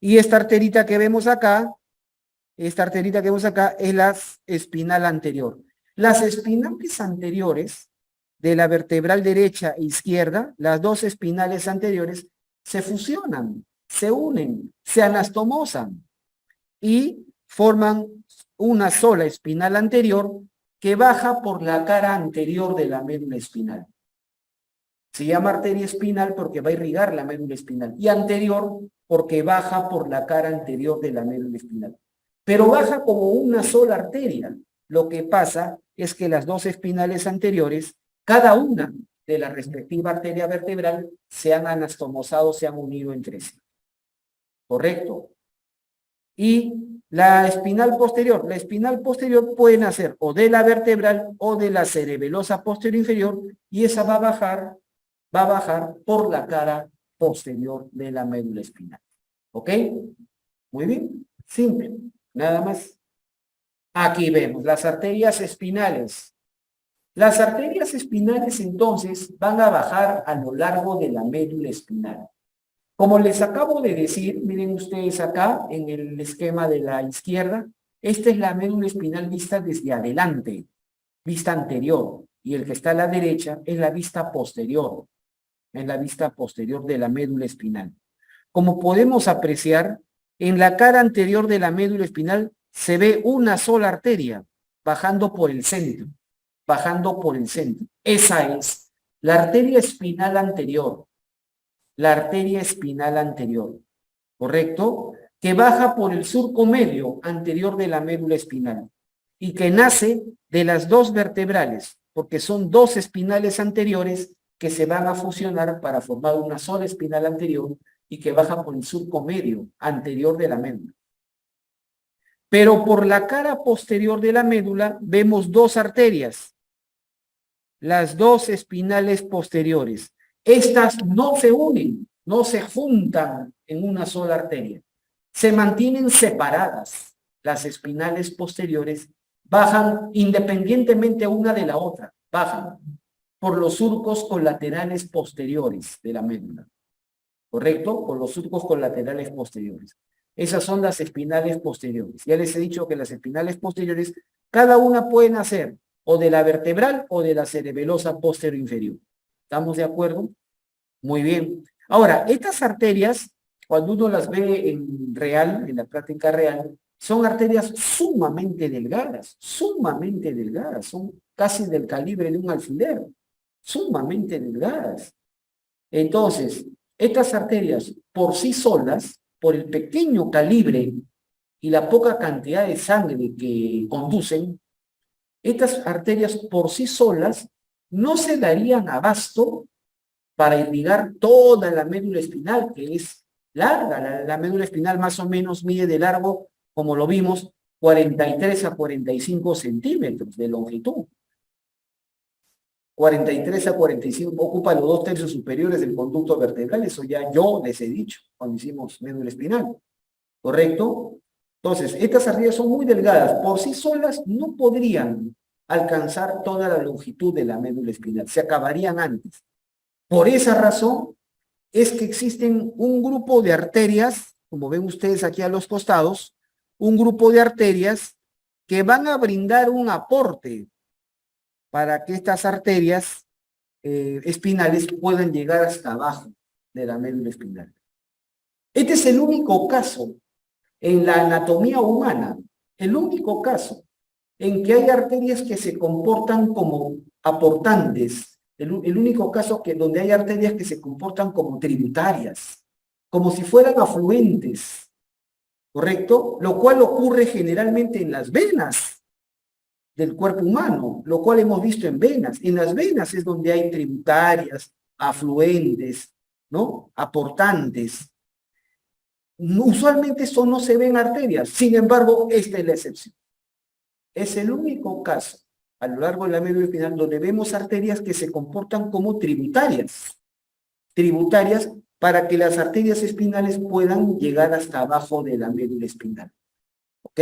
Y esta arterita que vemos acá, es la espinal anterior. Las espinales anteriores de la vertebral derecha e izquierda, las dos espinales anteriores, se fusionan, se unen, se anastomosan y forman una sola espinal anterior que baja por la cara anterior de la médula espinal. Se llama arteria espinal porque va a irrigar la médula espinal y anterior porque baja por la cara anterior de la médula espinal. Pero baja como una sola arteria. Lo que pasa es que las dos espinales anteriores, cada una de la respectiva arteria vertebral, se han anastomosado, se han unido entre sí. ¿Correcto? Y la espinal posterior puede nacer o de la vertebral o de la cerebelosa posterior inferior y esa va a bajar por la cara posterior de la médula espinal. ¿Ok? Muy bien, simple, nada más. Aquí vemos las arterias espinales. Las arterias espinales entonces van a bajar a lo largo de la médula espinal. Como les acabo de decir, miren ustedes acá en el esquema de la izquierda, esta es la médula espinal vista desde adelante, vista anterior, y el que está a la derecha es la vista posterior, es la vista posterior de la médula espinal. Como podemos apreciar, en la cara anterior de la médula espinal se ve una sola arteria bajando por el centro, Esa es la arteria espinal anterior. La arteria espinal anterior, ¿correcto? Que baja por el surco medio anterior de la médula espinal y que nace de las dos vertebrales, porque son dos espinales anteriores que se van a fusionar para formar una sola espinal anterior y que baja por el surco medio anterior de la médula. Pero por la cara posterior de la médula vemos dos arterias, las dos espinales posteriores. Estas no se unen, no se juntan en una sola arteria. Se mantienen separadas. Las espinales posteriores bajan independientemente una de la otra. Bajan por los surcos colaterales posteriores de la médula. ¿Correcto? Por los surcos colaterales posteriores. Esas son las espinales posteriores. Ya les he dicho que las espinales posteriores, cada una puede nacer o de la vertebral o de la cerebelosa posterior inferior. ¿Estamos de acuerdo? Muy bien. Ahora, estas arterias, cuando uno las ve en real, en la práctica real, son arterias sumamente delgadas, son casi del calibre de un alfiler, sumamente delgadas. Entonces, estas arterias por sí solas, por el pequeño calibre y la poca cantidad de sangre que conducen, estas arterias por sí solas no se darían abasto para irrigar toda la médula espinal, que es larga. La médula espinal más o menos mide de largo, como lo vimos, 43 a 45 centímetros de longitud. 43 a 45 ocupa los 2/3 superiores del conducto vertebral, eso ya yo les he dicho cuando hicimos médula espinal, ¿correcto? Entonces, estas arterias son muy delgadas, por sí solas no podrían alcanzar toda la longitud de la médula espinal, se acabarían antes. Por esa razón es que existen un grupo de arterias, como ven ustedes aquí a los costados, un grupo de arterias que van a brindar un aporte para que estas arterias espinales puedan llegar hasta abajo de la médula espinal. Este es el único caso en la anatomía humana, el único caso en que hay arterias que se comportan como aportantes, el único caso donde hay arterias que se comportan como tributarias, como si fueran afluentes, ¿correcto? Lo cual ocurre generalmente en las venas del cuerpo humano, lo cual hemos visto en venas. En las venas es donde hay tributarias, afluentes, ¿no? Aportantes. Usualmente eso no se ve en arterias, sin embargo, esta es la excepción. Es el único caso a lo largo de la médula espinal donde vemos arterias que se comportan como tributarias para que las arterias espinales puedan llegar hasta abajo de la médula espinal. ¿Ok?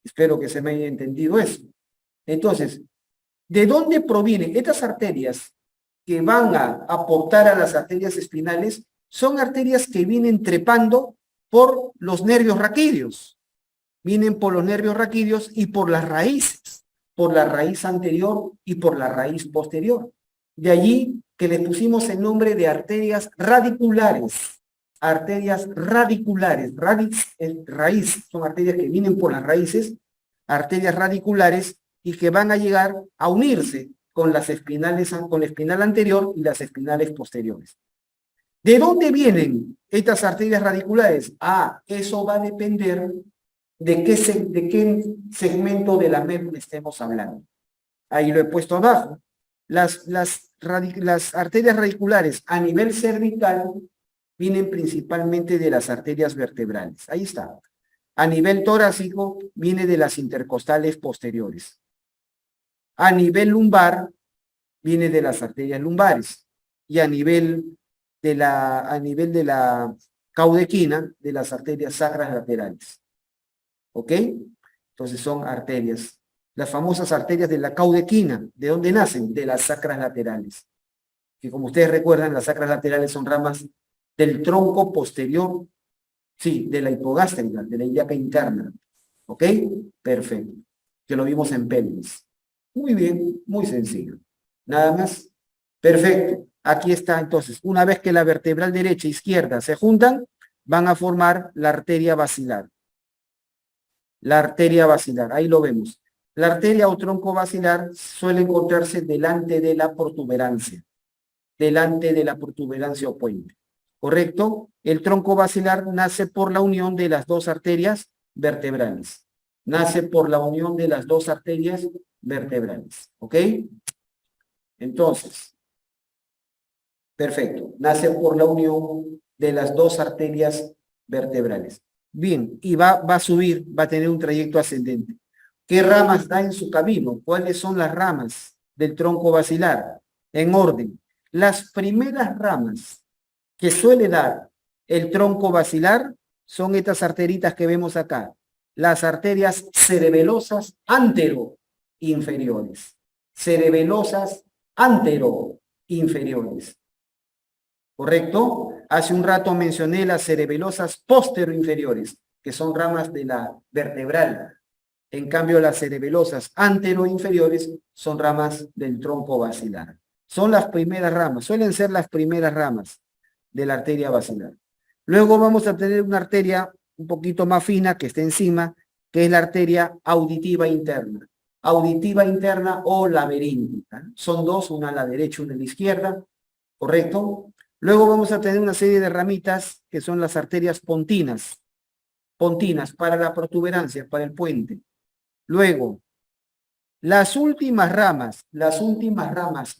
Espero que se me haya entendido eso. Entonces, ¿de dónde provienen estas arterias que van a aportar a las arterias espinales? Son arterias que vienen trepando por los nervios raquídeos. Vienen por los nervios raquídeos y por las raíces, por la raíz anterior y por la raíz posterior. De allí que le pusimos el nombre de arterias radiculares. Arterias radiculares, raíz, son arterias que vienen por las raíces, arterias radiculares y que van a llegar a unirse con las espinales, con la espinal anterior y las espinales posteriores. ¿De dónde vienen estas arterias radiculares? Eso va a depender de qué segmento de la médula estemos hablando. Ahí lo he puesto abajo. Las arterias radiculares a nivel cervical vienen principalmente de las arterias vertebrales. Ahí está. A nivel torácico viene de las intercostales posteriores. A nivel lumbar viene de las arterias lumbares. Y a nivel de la caudequina, de las arterias sacras laterales. ¿Ok? Entonces son arterias. Las famosas arterias de la caudequina, ¿de dónde nacen? De las sacras laterales. Que como ustedes recuerdan, las sacras laterales son ramas del tronco posterior, sí, de la hipogástrica, de la ilíaca interna. ¿Ok? Perfecto. Que lo vimos en pelvis. Muy bien, muy sencillo. Nada más. Perfecto. Aquí está entonces. Una vez que la vertebral derecha e izquierda se juntan, van a formar la arteria basilar. La arteria basilar, ahí lo vemos. La arteria o tronco basilar suele encontrarse delante de la protuberancia. Delante de la protuberancia o puente. ¿Correcto? El tronco basilar nace por la unión de las dos arterias vertebrales. Nace por la unión de las dos arterias vertebrales. ¿Ok? Entonces, perfecto. Nace por la unión de las dos arterias vertebrales. Bien, y va a subir, va a tener un trayecto ascendente. ¿Qué ramas da en su camino? ¿Cuáles son las ramas del tronco basilar? En orden. Las primeras ramas que suele dar el tronco basilar son estas arteritas que vemos acá. Las arterias cerebelosas antero-inferiores. Cerebelosas antero-inferiores. ¿Correcto? Hace un rato mencioné las cerebelosas postero-inferiores, que son ramas de la vertebral. En cambio, las cerebelosas antero-inferiores son ramas del tronco basilar. Son las primeras ramas, suelen ser las primeras ramas de la arteria basilar. Luego vamos a tener una arteria un poquito más fina que está encima, que es la arteria auditiva interna. Auditiva interna o laberíntica. Son dos, una a la derecha y una a la izquierda, ¿correcto? Luego vamos a tener una serie de ramitas que son las arterias pontinas. Pontinas para la protuberancia, para el puente. Luego, las últimas ramas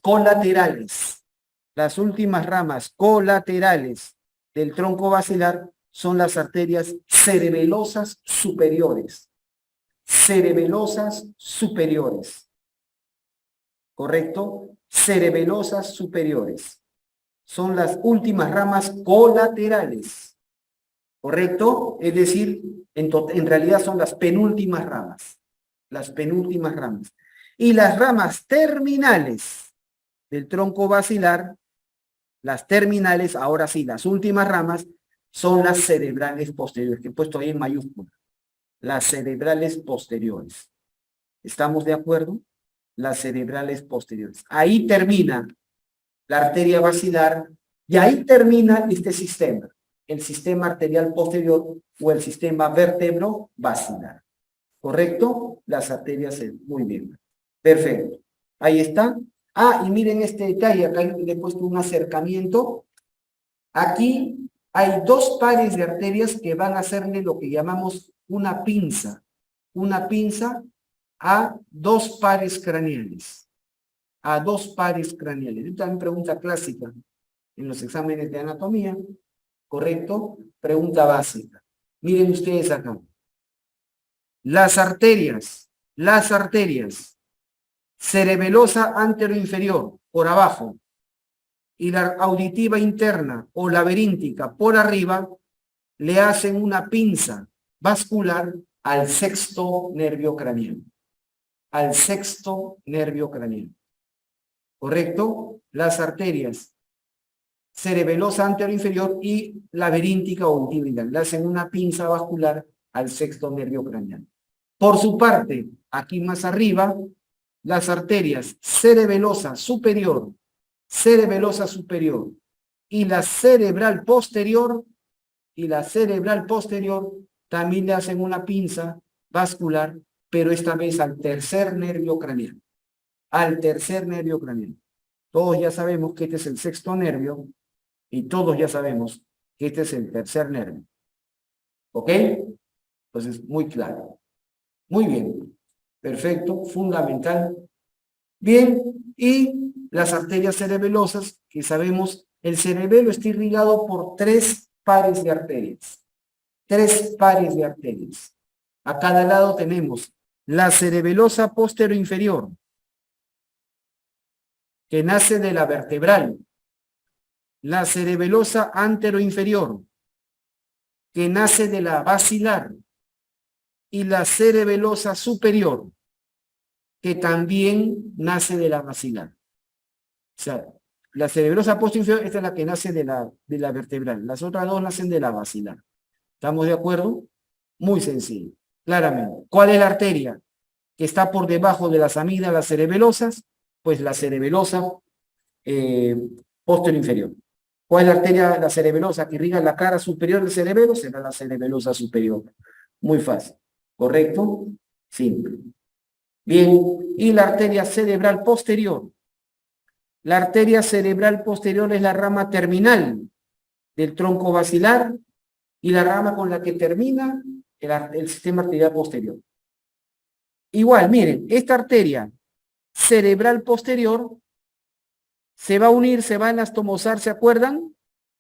colaterales. Las últimas ramas colaterales del tronco basilar son las arterias cerebelosas superiores. Cerebelosas superiores. ¿Correcto? Cerebelosas superiores. Son las últimas ramas colaterales. ¿Correcto? Es decir, en realidad son las penúltimas ramas. Las penúltimas ramas. Y las ramas terminales del tronco basilar, las terminales, ahora sí, las últimas ramas, son las cerebrales posteriores, que he puesto ahí en mayúscula. Las cerebrales posteriores. ¿Estamos de acuerdo? Las cerebrales posteriores. Ahí termina la arteria basilar y ahí termina este sistema. el sistema arterial posterior o el sistema vértebro-basilar. ¿Correcto? Las arterias, muy bien. Perfecto. Ahí está. Ah, y miren este detalle, acá le he puesto un acercamiento. Aquí hay dos pares de arterias que van a hacerle lo que llamamos una pinza a dos pares craneales. A dos pares craneales. Esta es una pregunta clásica en los exámenes de anatomía. ¿Correcto? Pregunta básica. Miren ustedes acá. Las arterias, cerebelosa anteroinferior, por abajo, y la auditiva interna o laberíntica por arriba, le hacen una pinza vascular al sexto nervio craneal. Al sexto nervio craneal. ¿Correcto? Las arterias cerebelosa anteroinferior y laberíntica o auditiva interna le hacen una pinza vascular al sexto nervio craneal. Por su parte, aquí más arriba, las arterias cerebelosa superior y la cerebral posterior, también le hacen una pinza vascular, pero esta vez al tercer nervio craneal. Al tercer nervio craneal. Todos ya sabemos que este es el sexto nervio y todos ya sabemos que este es el tercer nervio. ¿Ok? Entonces, muy claro. Muy bien. Perfecto. Fundamental. Bien. Y las arterias cerebelosas, que sabemos, el cerebelo está irrigado por tres pares de arterias. Tres pares de arterias. A cada lado tenemos la cerebelosa posteroinferior, que nace de la vertebral. La cerebelosa anteroinferior, que nace de la basilar. Y la cerebelosa superior, que también nace de la basilar. O sea, la cerebelosa postinferior, esta es la que nace de la vertebral. Las otras dos nacen de la basilar. ¿Estamos de acuerdo? Muy sencillo, claramente. ¿Cuál es la arteria que está por debajo de las amígdalas cerebelosas? Pues la cerebelosa posterior-inferior. ¿Cuál es la arteria, la cerebelosa, que irriga la cara superior del cerebelo? Será la cerebelosa superior. Muy fácil. ¿Correcto? Simple. Bien, y la arteria cerebral posterior. La arteria cerebral posterior es la rama terminal del tronco basilar y la rama con la que termina el sistema arterial posterior. Igual, miren, esta arteria cerebral posterior se va a unir, se va a anastomosar, ¿se acuerdan?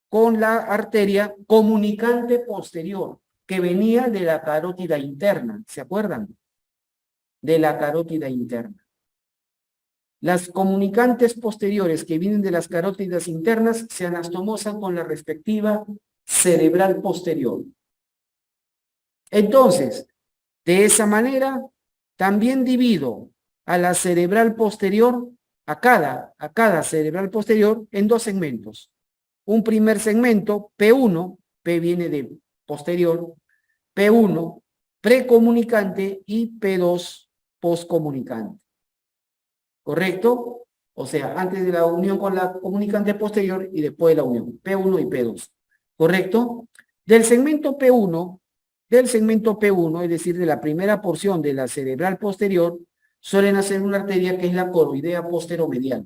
Con la arteria comunicante posterior, que venía de la carótida interna, ¿se acuerdan? De la carótida interna. Las comunicantes posteriores que vienen de las carótidas internas se anastomosan con la respectiva cerebral posterior. Entonces, de esa manera, también divido a la cerebral posterior, a cada cerebral posterior, en dos segmentos. Un primer segmento, P1, P viene de posterior, P1, precomunicante y P2, poscomunicante. ¿Correcto? O sea, antes de la unión con la comunicante posterior y después de la unión, P1 y P2. ¿Correcto? Del segmento P1, es decir, de la primera porción de la cerebral posterior, suelen hacer una arteria que es la coroidea posteromedial.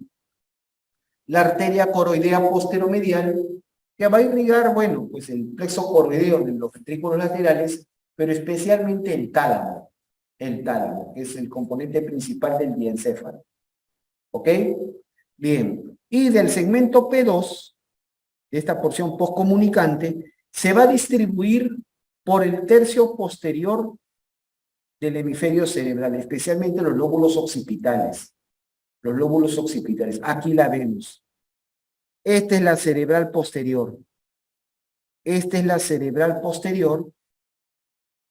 La arteria coroidea posteromedial que va a irrigar, bueno, pues el plexo coroideo de los ventrículos laterales, pero especialmente el tálamo, que es el componente principal del diencéfalo. ¿Ok? Bien. Y del segmento P2, de esta porción postcomunicante, se va a distribuir por el tercio posterior del hemisferio cerebral, especialmente los lóbulos occipitales. Los lóbulos occipitales. Aquí la vemos. Esta es la cerebral posterior. Esta es la cerebral posterior,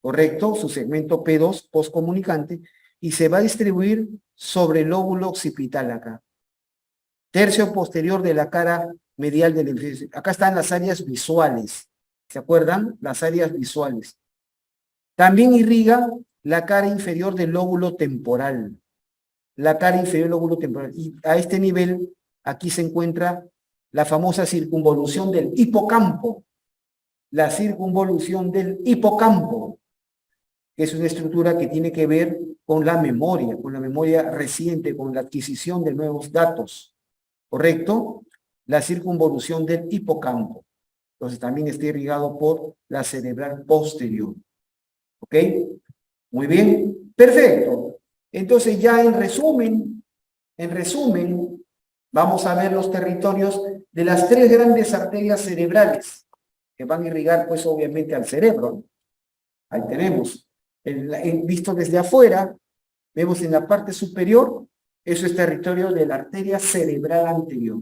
¿correcto? Su segmento P2, postcomunicante, y se va a distribuir sobre el lóbulo occipital acá. Tercio posterior de la cara medial del hemisferio. Acá están las áreas visuales. ¿Se acuerdan? Las áreas visuales. También irriga la cara inferior del lóbulo temporal. La cara inferior del lóbulo temporal. Y a este nivel, aquí se encuentra la famosa circunvolución del hipocampo. la circunvolución del hipocampo, que es una estructura que tiene que ver con la memoria reciente, con la adquisición de nuevos datos, ¿correcto? La circunvolución del hipocampo. Entonces también está irrigado por la cerebral posterior. ¿Ok? Muy bien, perfecto. Entonces ya en resumen, vamos a ver los territorios de las tres grandes arterias cerebrales que van a irrigar pues obviamente al cerebro. Ahí tenemos. Visto desde afuera, vemos en la parte superior, eso es territorio de la arteria cerebral anterior.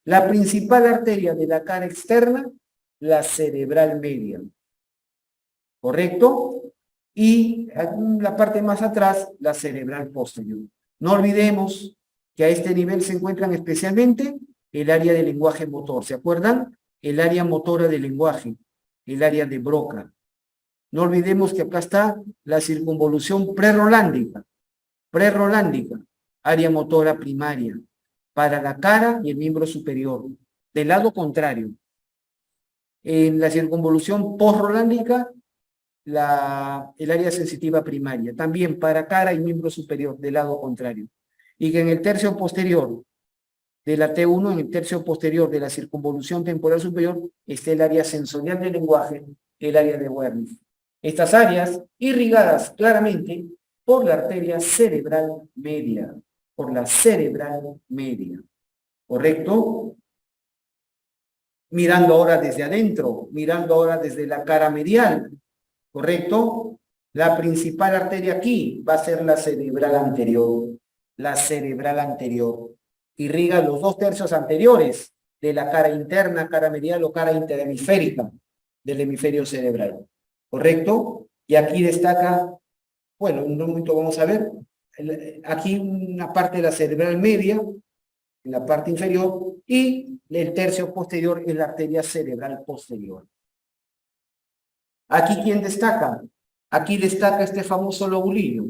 La principal arteria de la cara externa, la cerebral media. ¿Correcto? Y en la parte más atrás, la cerebral posterior. No olvidemos que a este nivel se encuentran especialmente el área del lenguaje motor. ¿Se acuerdan? El área motora del lenguaje, el área de Broca. No olvidemos que acá está la circunvolución prerolándica, área motora primaria, para la cara y el miembro superior, del lado contrario. En la circunvolución postrolándica, el área sensitiva primaria, también para cara y miembro superior, del lado contrario. Y que en el tercio posterior de la T1, en el tercio posterior de la circunvolución temporal superior, está el área sensorial del lenguaje, el área de Wernicke. Estas áreas irrigadas claramente por la arteria cerebral media, ¿correcto? Mirando ahora desde adentro, mirando ahora desde la cara medial, ¿correcto? La principal arteria aquí va a ser la cerebral anterior, irriga los 2/3 anteriores de la cara interna, cara medial o cara interhemisférica del hemisferio cerebral, ¿correcto? Y aquí destaca, bueno, en un momento vamos a ver, aquí una parte de la cerebral media, en la parte inferior, y el tercio posterior es la arteria cerebral posterior. Aquí, ¿quién destaca? Aquí destaca este famoso lobulillo,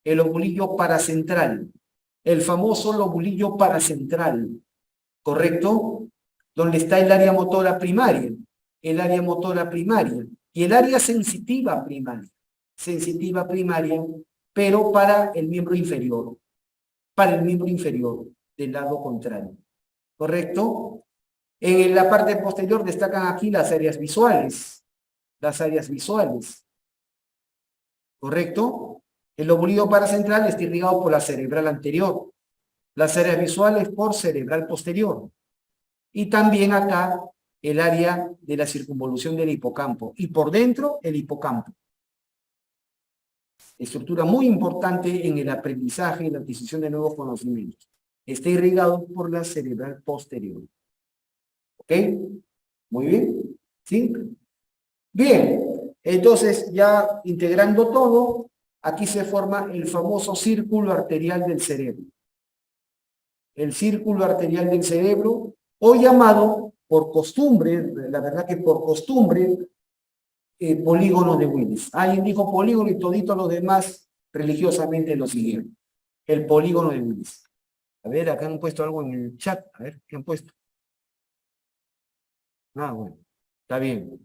el lobulillo paracentral, el famoso lobulillo paracentral, ¿correcto? Donde está el área motora primaria, y el área sensitiva primaria, pero para el miembro inferior, del lado contrario, ¿correcto? En la parte posterior destacan aquí las áreas visuales, ¿correcto? El lobulillo paracentral está irrigado por la cerebral anterior, las áreas visuales por cerebral posterior, y también acá el área de la circunvolución del hipocampo, y por dentro el hipocampo. Estructura muy importante en el aprendizaje y la adquisición de nuevos conocimientos. Está irrigado por la cerebral posterior. ¿Ok? Muy bien. ¿Sí? Bien. Entonces, ya integrando todo, aquí se forma el famoso círculo arterial del cerebro. El círculo arterial del cerebro, o llamado por costumbre, la verdad que por costumbre, polígono de Willis. Alguien dijo polígono y todito los demás religiosamente lo siguieron. El polígono de Willis. A ver, acá han puesto algo en el chat. A ver, ¿qué han puesto? Ah, bueno, está bien.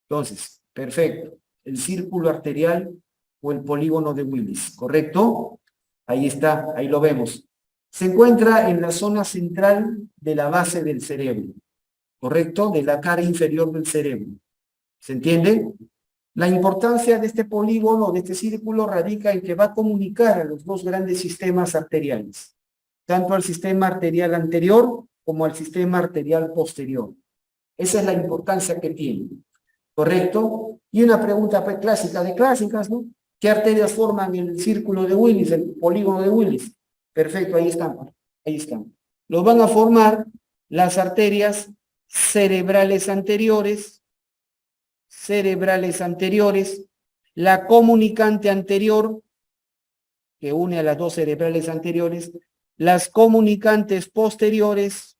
Entonces, perfecto. El círculo arterial o el polígono de Willis, ¿correcto? Ahí está, ahí lo vemos. Se encuentra en la zona central de la base del cerebro, ¿correcto? De la cara inferior del cerebro. ¿Se entiende? La importancia de este polígono, de este círculo, radica en que va a comunicar a los dos grandes sistemas arteriales, tanto al sistema arterial anterior como al sistema arterial posterior. Esa es la importancia que tiene, ¿correcto? Y una pregunta pues, clásica de clásicas, ¿no? ¿Qué arterias forman el círculo de Willis, el polígono de Willis? Perfecto, ahí están, ahí están. Los van a formar las arterias cerebrales anteriores, la comunicante anterior, que une a las dos cerebrales anteriores, las comunicantes posteriores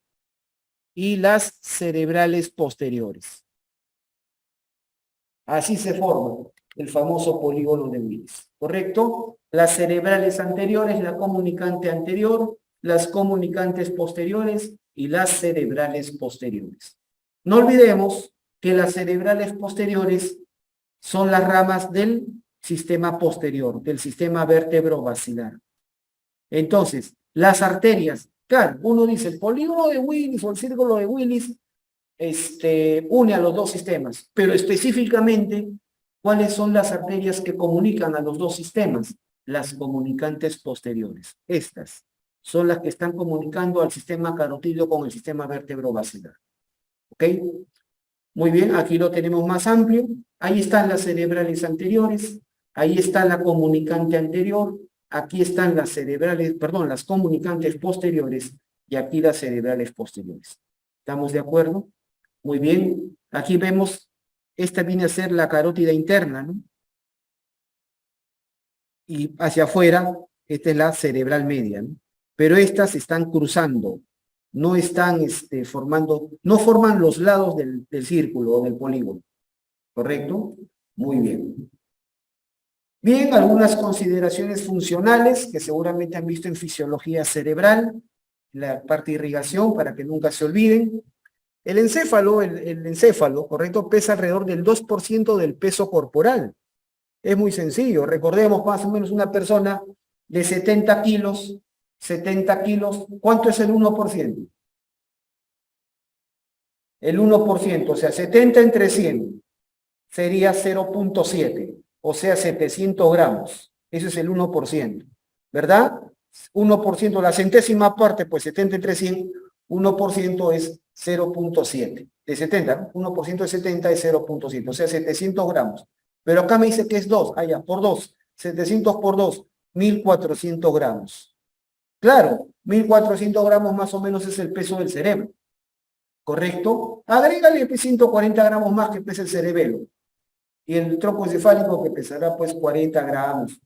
y las cerebrales posteriores. Así se forma el famoso polígono de Willis, ¿correcto? Las cerebrales anteriores, la comunicante anterior, las comunicantes posteriores y las cerebrales posteriores. No olvidemos que las cerebrales posteriores son las ramas del sistema posterior, del sistema vertebrovascular. Entonces, las arterias, claro, uno dice el polígono de Willis o el círculo de Willis une a los dos sistemas, pero específicamente, ¿cuáles son las arterias que comunican a los dos sistemas? Las comunicantes posteriores. Estas son las que están comunicando al sistema carotídeo con el sistema vertebrovascular. ¿Ok? Muy bien, aquí lo tenemos más amplio. Ahí están las cerebrales anteriores, ahí está la comunicante anterior, aquí están las cerebrales, perdón, las comunicantes posteriores y aquí las cerebrales posteriores. ¿Estamos de acuerdo? Muy bien, aquí vemos, esta viene a ser la carótida interna, ¿no? Y hacia afuera, esta es la cerebral media, ¿no? Pero estas están cruzando, no están formando, no forman los lados del círculo o del polígono, ¿correcto? Muy bien. Bien, algunas consideraciones funcionales que seguramente han visto en fisiología cerebral, la parte de irrigación, para que nunca se olviden. El encéfalo, ¿correcto? Pesa alrededor del 2% del peso corporal. Es muy sencillo. Recordemos más o menos una persona de 70 kilos, ¿cuánto es el 1%? El 1%, o sea, 70 entre 100 sería 0.7, o sea, 700 gramos. Eso es el 1%, ¿verdad? 1%, la centésima parte, pues 70 entre 100, 1% es 0.7. De 70, 1% de 70 es 0.7, o sea, 700 gramos. Pero acá me dice que es 2, allá, por 2, 700 por 2, 1400 gramos. Claro, 1400 gramos más o menos es el peso del cerebro, ¿correcto? Agrégale 140 gramos más que pesa el cerebelo. Y el tronco encefálico que pesará pues 40 gramos,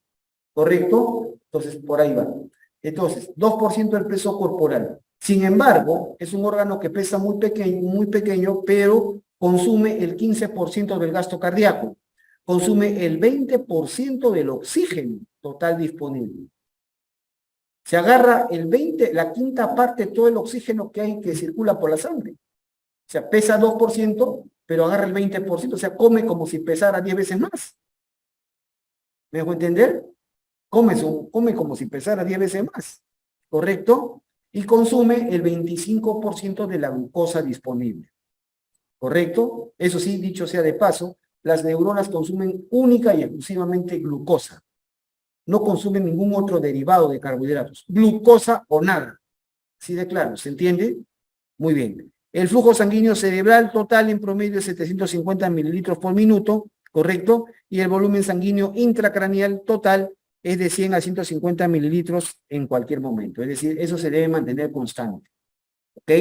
¿correcto? Entonces, por ahí va. Entonces, 2% del peso corporal. Sin embargo, es un órgano que pesa muy pequeño, pero consume el 15% del gasto cardíaco. Consume el 20% del oxígeno total disponible. Se agarra la quinta parte de todo el oxígeno que circula por la sangre. O sea, pesa 2%, pero agarra el 20%, o sea, come como si pesara 10 veces más. ¿Me dejo entender? Come como si pesara 10 veces más, ¿correcto? Y consume el 25% de la glucosa disponible, ¿correcto? Eso sí, dicho sea de paso, las neuronas consumen única y exclusivamente glucosa. No consumen ningún otro derivado de carbohidratos. Glucosa o nada. ¿Sí de claro? ¿Se entiende? Muy bien. El flujo sanguíneo cerebral total en promedio es 750 mililitros por minuto, ¿correcto? Y el volumen sanguíneo intracraneal total es de 100 a 150 mililitros en cualquier momento. Es decir, eso se debe mantener constante. ¿Ok?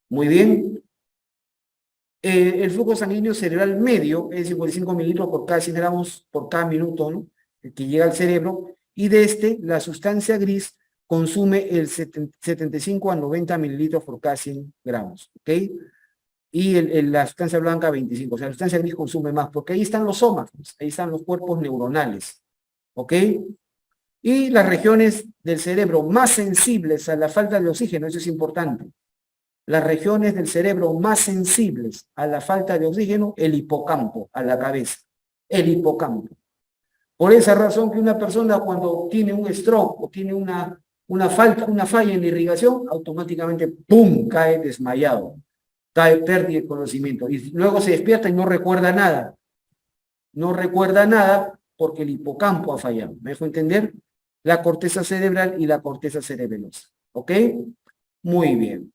Muy bien. El flujo sanguíneo cerebral medio es 55 mililitros por cada 100 gramos por cada minuto, ¿no? Que llega al cerebro. Y de la sustancia gris consume el 75 a 90 mililitros por cada 100 gramos. ¿Ok? Y la sustancia blanca 25. O sea, la sustancia gris consume más, porque ahí están los somas, ahí están los cuerpos neuronales. ¿Ok? Y las regiones del cerebro más sensibles a la falta de oxígeno, eso es importante. Las regiones del cerebro más sensibles a la falta de oxígeno, el hipocampo, a la cabeza. El hipocampo. Por esa razón que una persona cuando tiene un stroke o tiene una falla en la irrigación, automáticamente, ¡pum!, cae desmayado. Cae pérdida de conocimiento. Y luego se despierta y no recuerda nada. No recuerda nada porque el hipocampo ha fallado. ¿Me dejo entender? La corteza cerebral y la corteza cerebelosa. ¿Ok? Muy bien.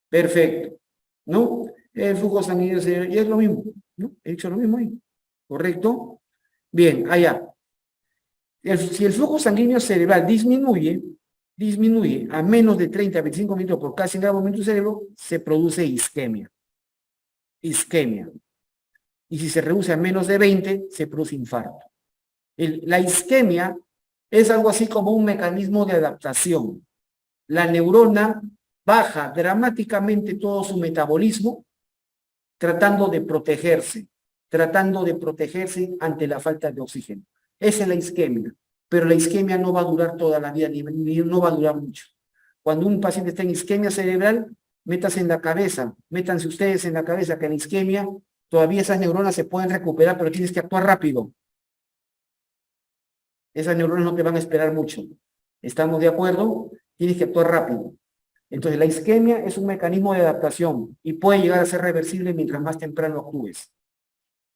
Perfecto. ¿No? El flujo sanguíneo cerebral, y es lo mismo, ¿no? He dicho lo mismo ahí. ¿Correcto? Bien, allá. Si el flujo sanguíneo cerebral disminuye a menos de 30 a 25 mililitros por cada 100 gramos de tu cerebro, se produce isquemia. Isquemia. Y si se reduce a menos de 20, se produce infarto. La isquemia es algo así como un mecanismo de adaptación. La neurona baja dramáticamente todo su metabolismo tratando de protegerse ante la falta de oxígeno. Esa es la isquemia, pero la isquemia no va a durar toda la vida, ni no va a durar mucho. Cuando un paciente está en isquemia cerebral, métanse ustedes en la cabeza que la isquemia todavía esas neuronas se pueden recuperar, pero tienes que actuar rápido. Esas neuronas no te van a esperar mucho. ¿Estamos de acuerdo? Tienes que actuar rápido. Entonces, la isquemia es un mecanismo de adaptación y puede llegar a ser reversible mientras más temprano actúes.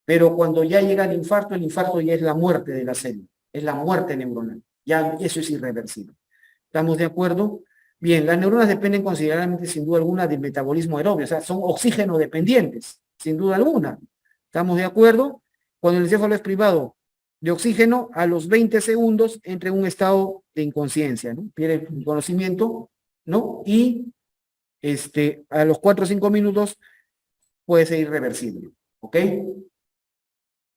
Pero cuando ya llega el infarto ya es la muerte de la célula, es la muerte neuronal. Ya eso es irreversible. ¿Estamos de acuerdo? Bien, las neuronas dependen considerablemente, sin duda alguna, del metabolismo aerobio, o sea, son oxígeno dependientes, sin duda alguna. ¿Estamos de acuerdo? Cuando el encéfalo es privado de oxígeno, a los 20 segundos entra en un estado de inconsciencia, ¿no? Pierde el conocimiento, ¿no? Y a los 4 o 5 minutos puede ser irreversible, ¿ok?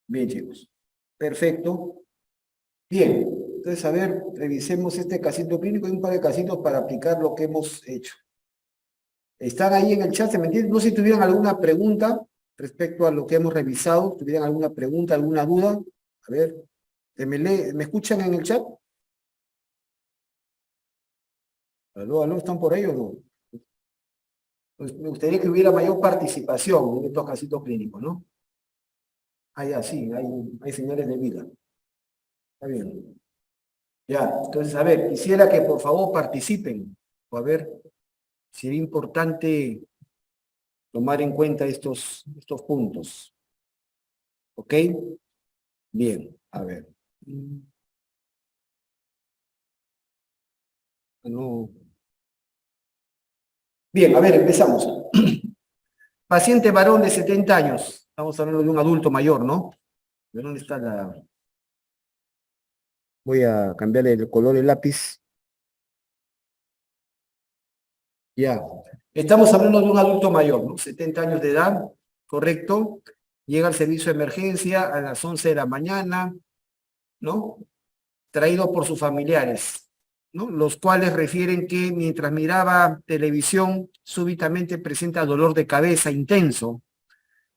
Bien, chicos. Perfecto. Bien, entonces, a ver, revisemos este casito clínico y un par de casitos para aplicar lo que hemos hecho. Están ahí en el chat, ¿se me entiende? No sé si tuvieran alguna pregunta respecto a lo que hemos revisado, tuvieran alguna pregunta, alguna duda. A ver, ¿me escuchan en el chat? ¿Aló, aló? ¿Están por ahí o no? Pues me gustaría que hubiera mayor participación en estos casitos clínicos, ¿no? Ah, ya, sí, hay señales de vida. Está bien. Ya, entonces, a ver, quisiera que por favor participen. A ver, sería importante tomar en cuenta estos puntos. ¿Ok? Bien, a ver. No. Bien, a ver, empezamos. Paciente varón de 70 años. Estamos hablando de un adulto mayor, ¿no? ¿Dónde está la...? Voy a cambiarle el color del lápiz. Ya. Estamos hablando de un adulto mayor, ¿no? 70 años de edad, ¿correcto? Llega al servicio de emergencia a las 11 de la mañana, ¿no? Traído por sus familiares, ¿no? Los cuales refieren que mientras miraba televisión, súbitamente presenta dolor de cabeza intenso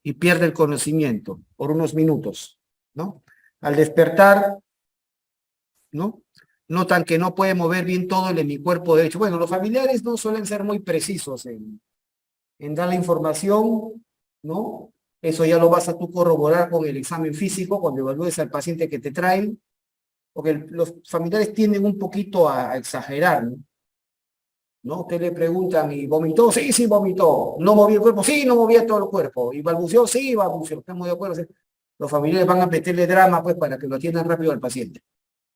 y pierde el conocimiento por unos minutos, ¿no? Al despertar, ¿no? Notan que no puede mover bien todo el hemicuerpo derecho. Bueno, los familiares no suelen ser muy precisos en dar la información, ¿no? Eso ya lo vas a tú corroborar con el examen físico cuando evalúes al paciente que te traen, porque los familiares tienden un poquito a exagerar, ¿no? ¿No? Que le preguntan, ¿y vomitó? Sí, sí, vomitó. ¿No movía el cuerpo? Sí, no movía todo el cuerpo. ¿Y balbuceó? Sí, balbuceó. Estamos de acuerdo. Los familiares van a meterle drama, pues, para que lo atiendan rápido al paciente.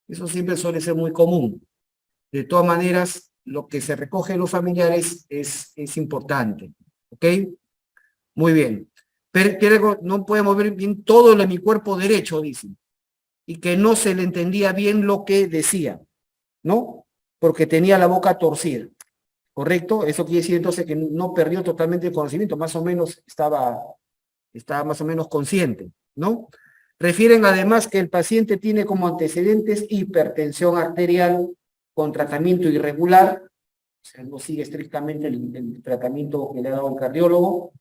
Eso siempre suele ser muy común. De todas maneras, lo que se recoge de los familiares es importante. ¿Ok? Muy bien. Pero no puede mover bien todo el hemicuerpo derecho, dicen. Y que no se le entendía bien lo que decía, ¿no? Porque tenía la boca torcida. ¿Correcto? Eso quiere decir entonces que no perdió totalmente el conocimiento, más o menos estaba más o menos consciente, ¿no? Refieren además que el paciente tiene como antecedentes hipertensión arterial con tratamiento irregular, o sea, no sigue estrictamente el tratamiento que le ha dado el cardiólogo,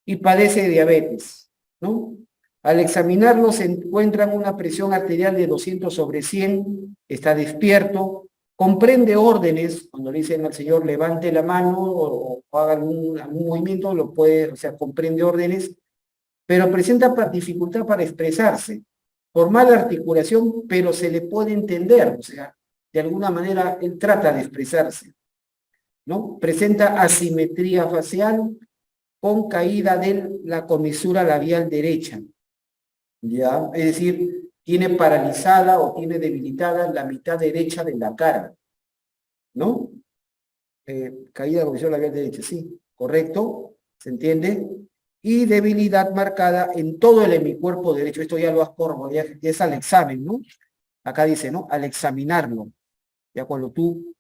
y padece de diabetes, ¿no? Al examinarlo se encuentran una presión arterial de 200/100, está despierto, comprende órdenes, cuando le dicen al señor levante la mano o haga algún movimiento, lo puede, o sea, comprende órdenes, pero presenta dificultad para expresarse, por mala articulación, pero se le puede entender, o sea, de alguna manera él trata de expresarse, ¿no? Presenta asimetría facial con caída de la comisura labial derecha, ¿ya? Es decir, tiene paralizada o tiene debilitada la mitad derecha de la cara, ¿no? Caída de la comisura labial derecha, sí, correcto, ¿se entiende? Y debilidad marcada en todo el hemicuerpo derecho. Esto ya lo has corroborado, ya es al examen, ¿no? Acá dice, ¿no? Al examinarlo, ya cuando tú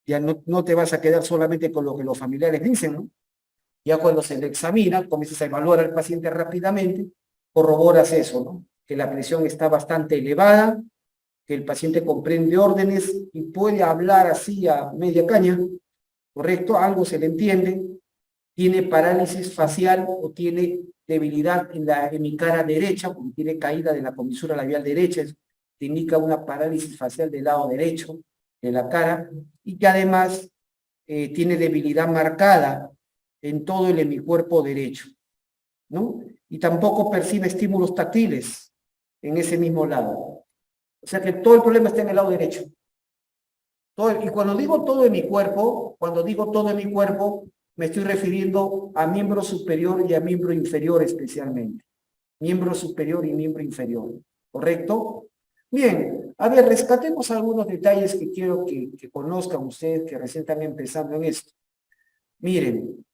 ya no te vas a quedar solamente con lo que los familiares dicen, ¿no? Ya cuando se le examina, comienzas a evaluar al paciente rápidamente, corroboras eso, ¿no? Que la presión está bastante elevada, que el paciente comprende órdenes y puede hablar así a media caña, ¿correcto? Algo se le entiende, tiene parálisis facial o tiene debilidad en mi cara derecha, porque tiene caída de la comisura labial derecha, te indica una parálisis facial del lado derecho de la cara, y que además tiene debilidad marcada en todo el hemicuerpo derecho, ¿no? y tampoco percibe estímulos táctiles en ese mismo lado. O sea que todo el problema está en el lado derecho. Y cuando digo todo de mi cuerpo, me estoy refiriendo a miembro superior y a miembro inferior especialmente. Miembro superior y miembro inferior. ¿Correcto? Bien, a ver, rescatemos algunos detalles que quiero que conozcan ustedes que recién están empezando en esto. Miren,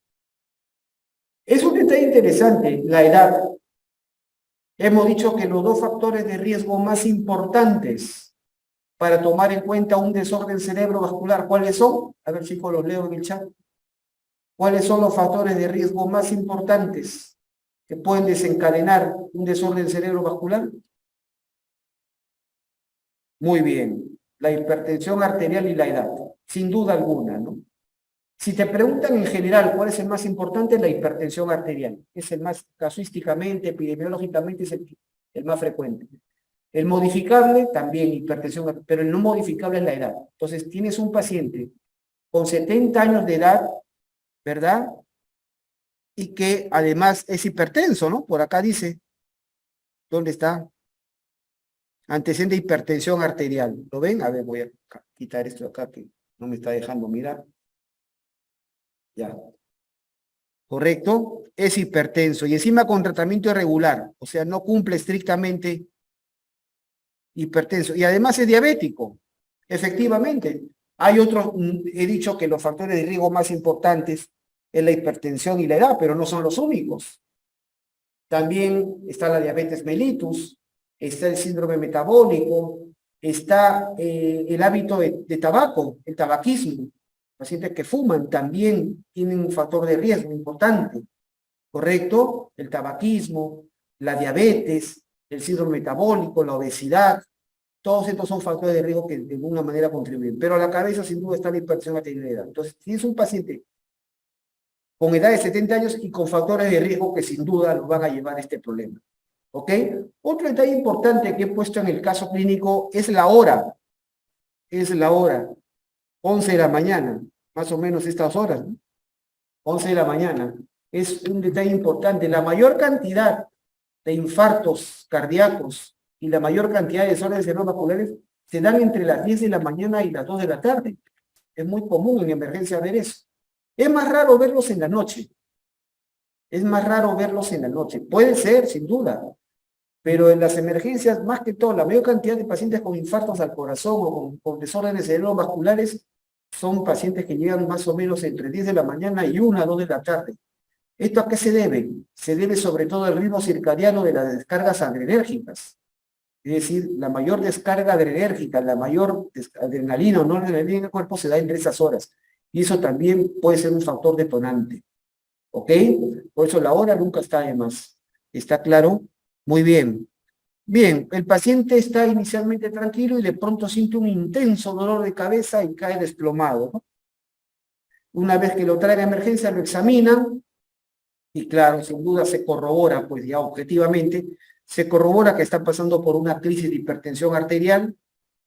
es un detalle interesante, la edad. Hemos dicho que los dos factores de riesgo más importantes para tomar en cuenta un desorden cerebrovascular, ¿cuáles son? A ver, chicos, los leo en el chat. ¿Cuáles son los factores de riesgo más importantes que pueden desencadenar un desorden cerebrovascular? Muy bien, la hipertensión arterial y la edad, sin duda alguna, ¿no? Si te preguntan en general cuál es el más importante, la hipertensión arterial. Es el más, casuísticamente, epidemiológicamente, es el más frecuente. El modificable, también hipertensión, pero el no modificable es la edad. Entonces, tienes un paciente con 70 años de edad, ¿verdad? Y que además es hipertenso, ¿no? Por acá dice, ¿dónde está? Antecedente de hipertensión arterial. ¿Lo ven? A ver, voy a quitar esto de acá que no me está dejando mirar. Ya. ¿Correcto? Es hipertenso y encima con tratamiento irregular, o sea, no cumple estrictamente hipertenso y además es diabético. Efectivamente, hay otros, he dicho que los factores de riesgo más importantes es la hipertensión y la edad, pero no son los únicos. También está la diabetes mellitus, está el síndrome metabólico, está el hábito de tabaco, el tabaquismo. Pacientes que fuman también tienen un factor de riesgo importante, ¿correcto? El tabaquismo, la diabetes, el síndrome metabólico, la obesidad, todos estos son factores de riesgo que de alguna manera contribuyen. Pero a la cabeza sin duda está la hipertensión arterial. Entonces, si es un paciente con edad de 70 años y con factores de riesgo que sin duda los van a llevar a este problema. ¿Ok? Otro detalle importante que he puesto en el caso clínico es la hora. Es la hora. 11 de la mañana, más o menos estas horas, ¿no? 11 de la mañana. Es un detalle importante. La mayor cantidad de infartos cardíacos y la mayor cantidad de desórdenes cerebrovasculares se dan entre las 10 de la mañana y las 2 de la tarde. Es muy común en emergencia ver eso. Es más raro verlos en la noche. Es más raro verlos en la noche. Puede ser, sin duda, pero en las emergencias, más que todo, la mayor cantidad de pacientes con infartos al corazón o con desórdenes cerebrovasculares son pacientes que llegan más o menos entre 10 de la mañana y 1 a 2 de la tarde. ¿Esto a qué se debe? Se debe sobre todo al ritmo circadiano de las descargas adrenérgicas. Es decir, la mayor descarga adrenérgica, la mayor adrenalina o no adrenalina en el cuerpo se da entre esas horas. Y eso también puede ser un factor detonante. ¿Ok? Por eso la hora nunca está de más. ¿Está claro? Muy bien. Bien, el paciente está inicialmente tranquilo y de pronto siente un intenso dolor de cabeza y cae desplomado, ¿no? Una vez que lo trae a emergencia, lo examinan y claro, sin duda se corrobora, pues ya objetivamente, se corrobora que está pasando por una crisis de hipertensión arterial.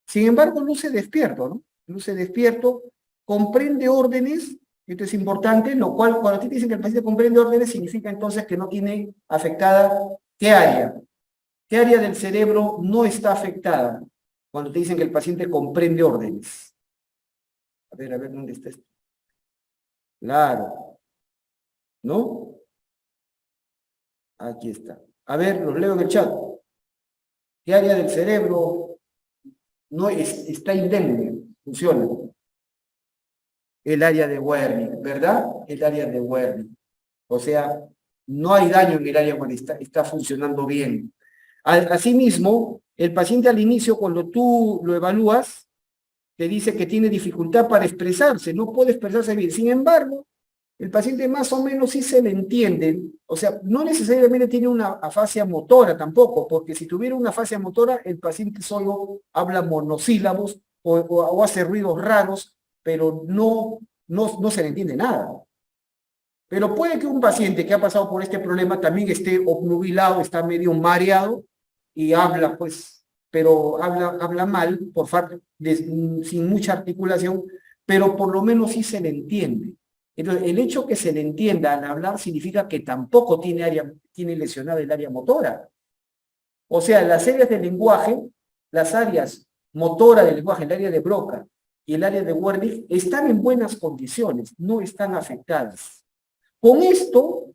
Sin embargo, luce despierto, ¿no? Luce despierto, comprende órdenes, esto es importante, lo cual cuando te dicen que el paciente comprende órdenes, significa entonces que no tiene afectada, ¿qué área? ¿Qué área del cerebro no está afectada cuando te dicen que el paciente comprende órdenes? A ver, ¿dónde está esto? Claro. ¿No? Aquí está. A ver, los leo en el chat. ¿Qué área del cerebro no está indemne? Funciona. El área de Wernicke, ¿verdad? El área de Wernicke. O sea, no hay daño en el área cuando está funcionando bien. Asimismo, el paciente al inicio, cuando tú lo evalúas, te dice que tiene dificultad para expresarse, no puede expresarse bien. Sin embargo, el paciente más o menos sí se le entiende, o sea, no necesariamente tiene una afasia motora tampoco, porque si tuviera una afasia motora, el paciente solo habla monosílabos o hace ruidos raros, pero no se le entiende nada. Pero puede que un paciente que ha pasado por este problema también esté obnubilado, está medio mareado y habla, pues, pero habla mal, sin mucha articulación, pero por lo menos sí se le entiende. Entonces, el hecho que se le entienda al hablar significa que tampoco tiene lesionado el área motora. O sea, las áreas del lenguaje, las áreas motora del lenguaje, el área de Broca y el área de Wernicke, están en buenas condiciones, no están afectadas. Con esto,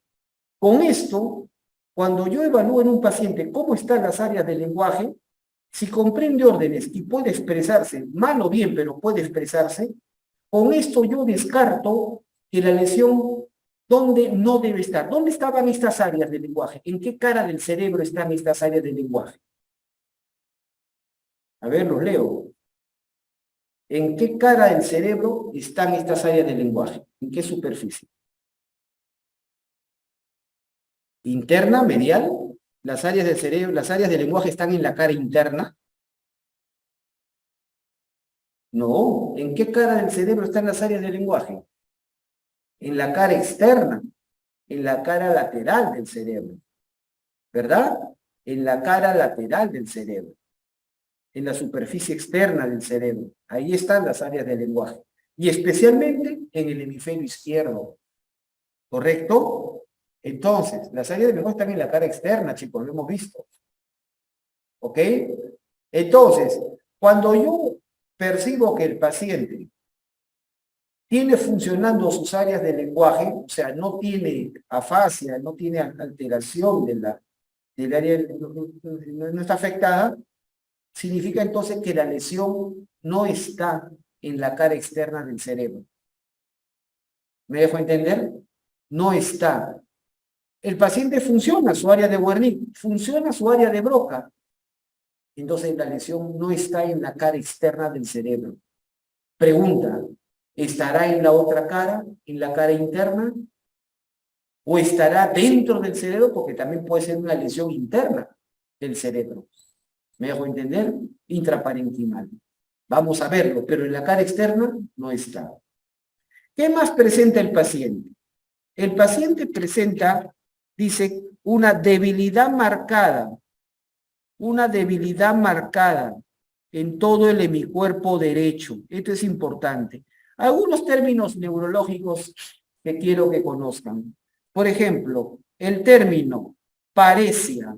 cuando yo evalúo en un paciente cómo están las áreas del lenguaje, si comprende órdenes y puede expresarse, mal o bien, pero puede expresarse, con esto yo descarto que la lesión, ¿dónde no debe estar? ¿Dónde estaban estas áreas del lenguaje? ¿En qué cara del cerebro están estas áreas del lenguaje? A ver, los leo. ¿En qué cara del cerebro están estas áreas del lenguaje? ¿En qué superficie? ¿Interna, medial? Las áreas del cerebro, las áreas del lenguaje están en la cara interna. No, ¿en qué cara del cerebro están las áreas del lenguaje? En la cara externa, en la cara lateral del cerebro, ¿verdad? En la cara lateral del cerebro, en la superficie externa del cerebro. Ahí están las áreas del lenguaje. Y especialmente en el hemisferio izquierdo, ¿correcto? Entonces, las áreas del lenguaje están en la cara externa, chicos, lo hemos visto. ¿Ok? Entonces, cuando yo percibo que el paciente tiene funcionando sus áreas del lenguaje, o sea, no tiene afasia, no tiene alteración del área, no está afectada, significa entonces que la lesión no está en la cara externa del cerebro. ¿Me dejo entender? No está. El paciente funciona su área de Wernicke, funciona su área de Broca. Entonces la lesión no está en la cara externa del cerebro. Pregunta, ¿estará en la otra cara, en la cara interna? ¿O estará dentro del cerebro? Porque también puede ser una lesión interna del cerebro. ¿Me dejo entender? Intraparenquimal. Vamos a verlo, pero en la cara externa no está. ¿Qué más presenta el paciente? El paciente presenta, dice, una debilidad marcada en todo el hemicuerpo derecho. Esto es importante. Algunos términos neurológicos que quiero que conozcan. Por ejemplo, el término paresia.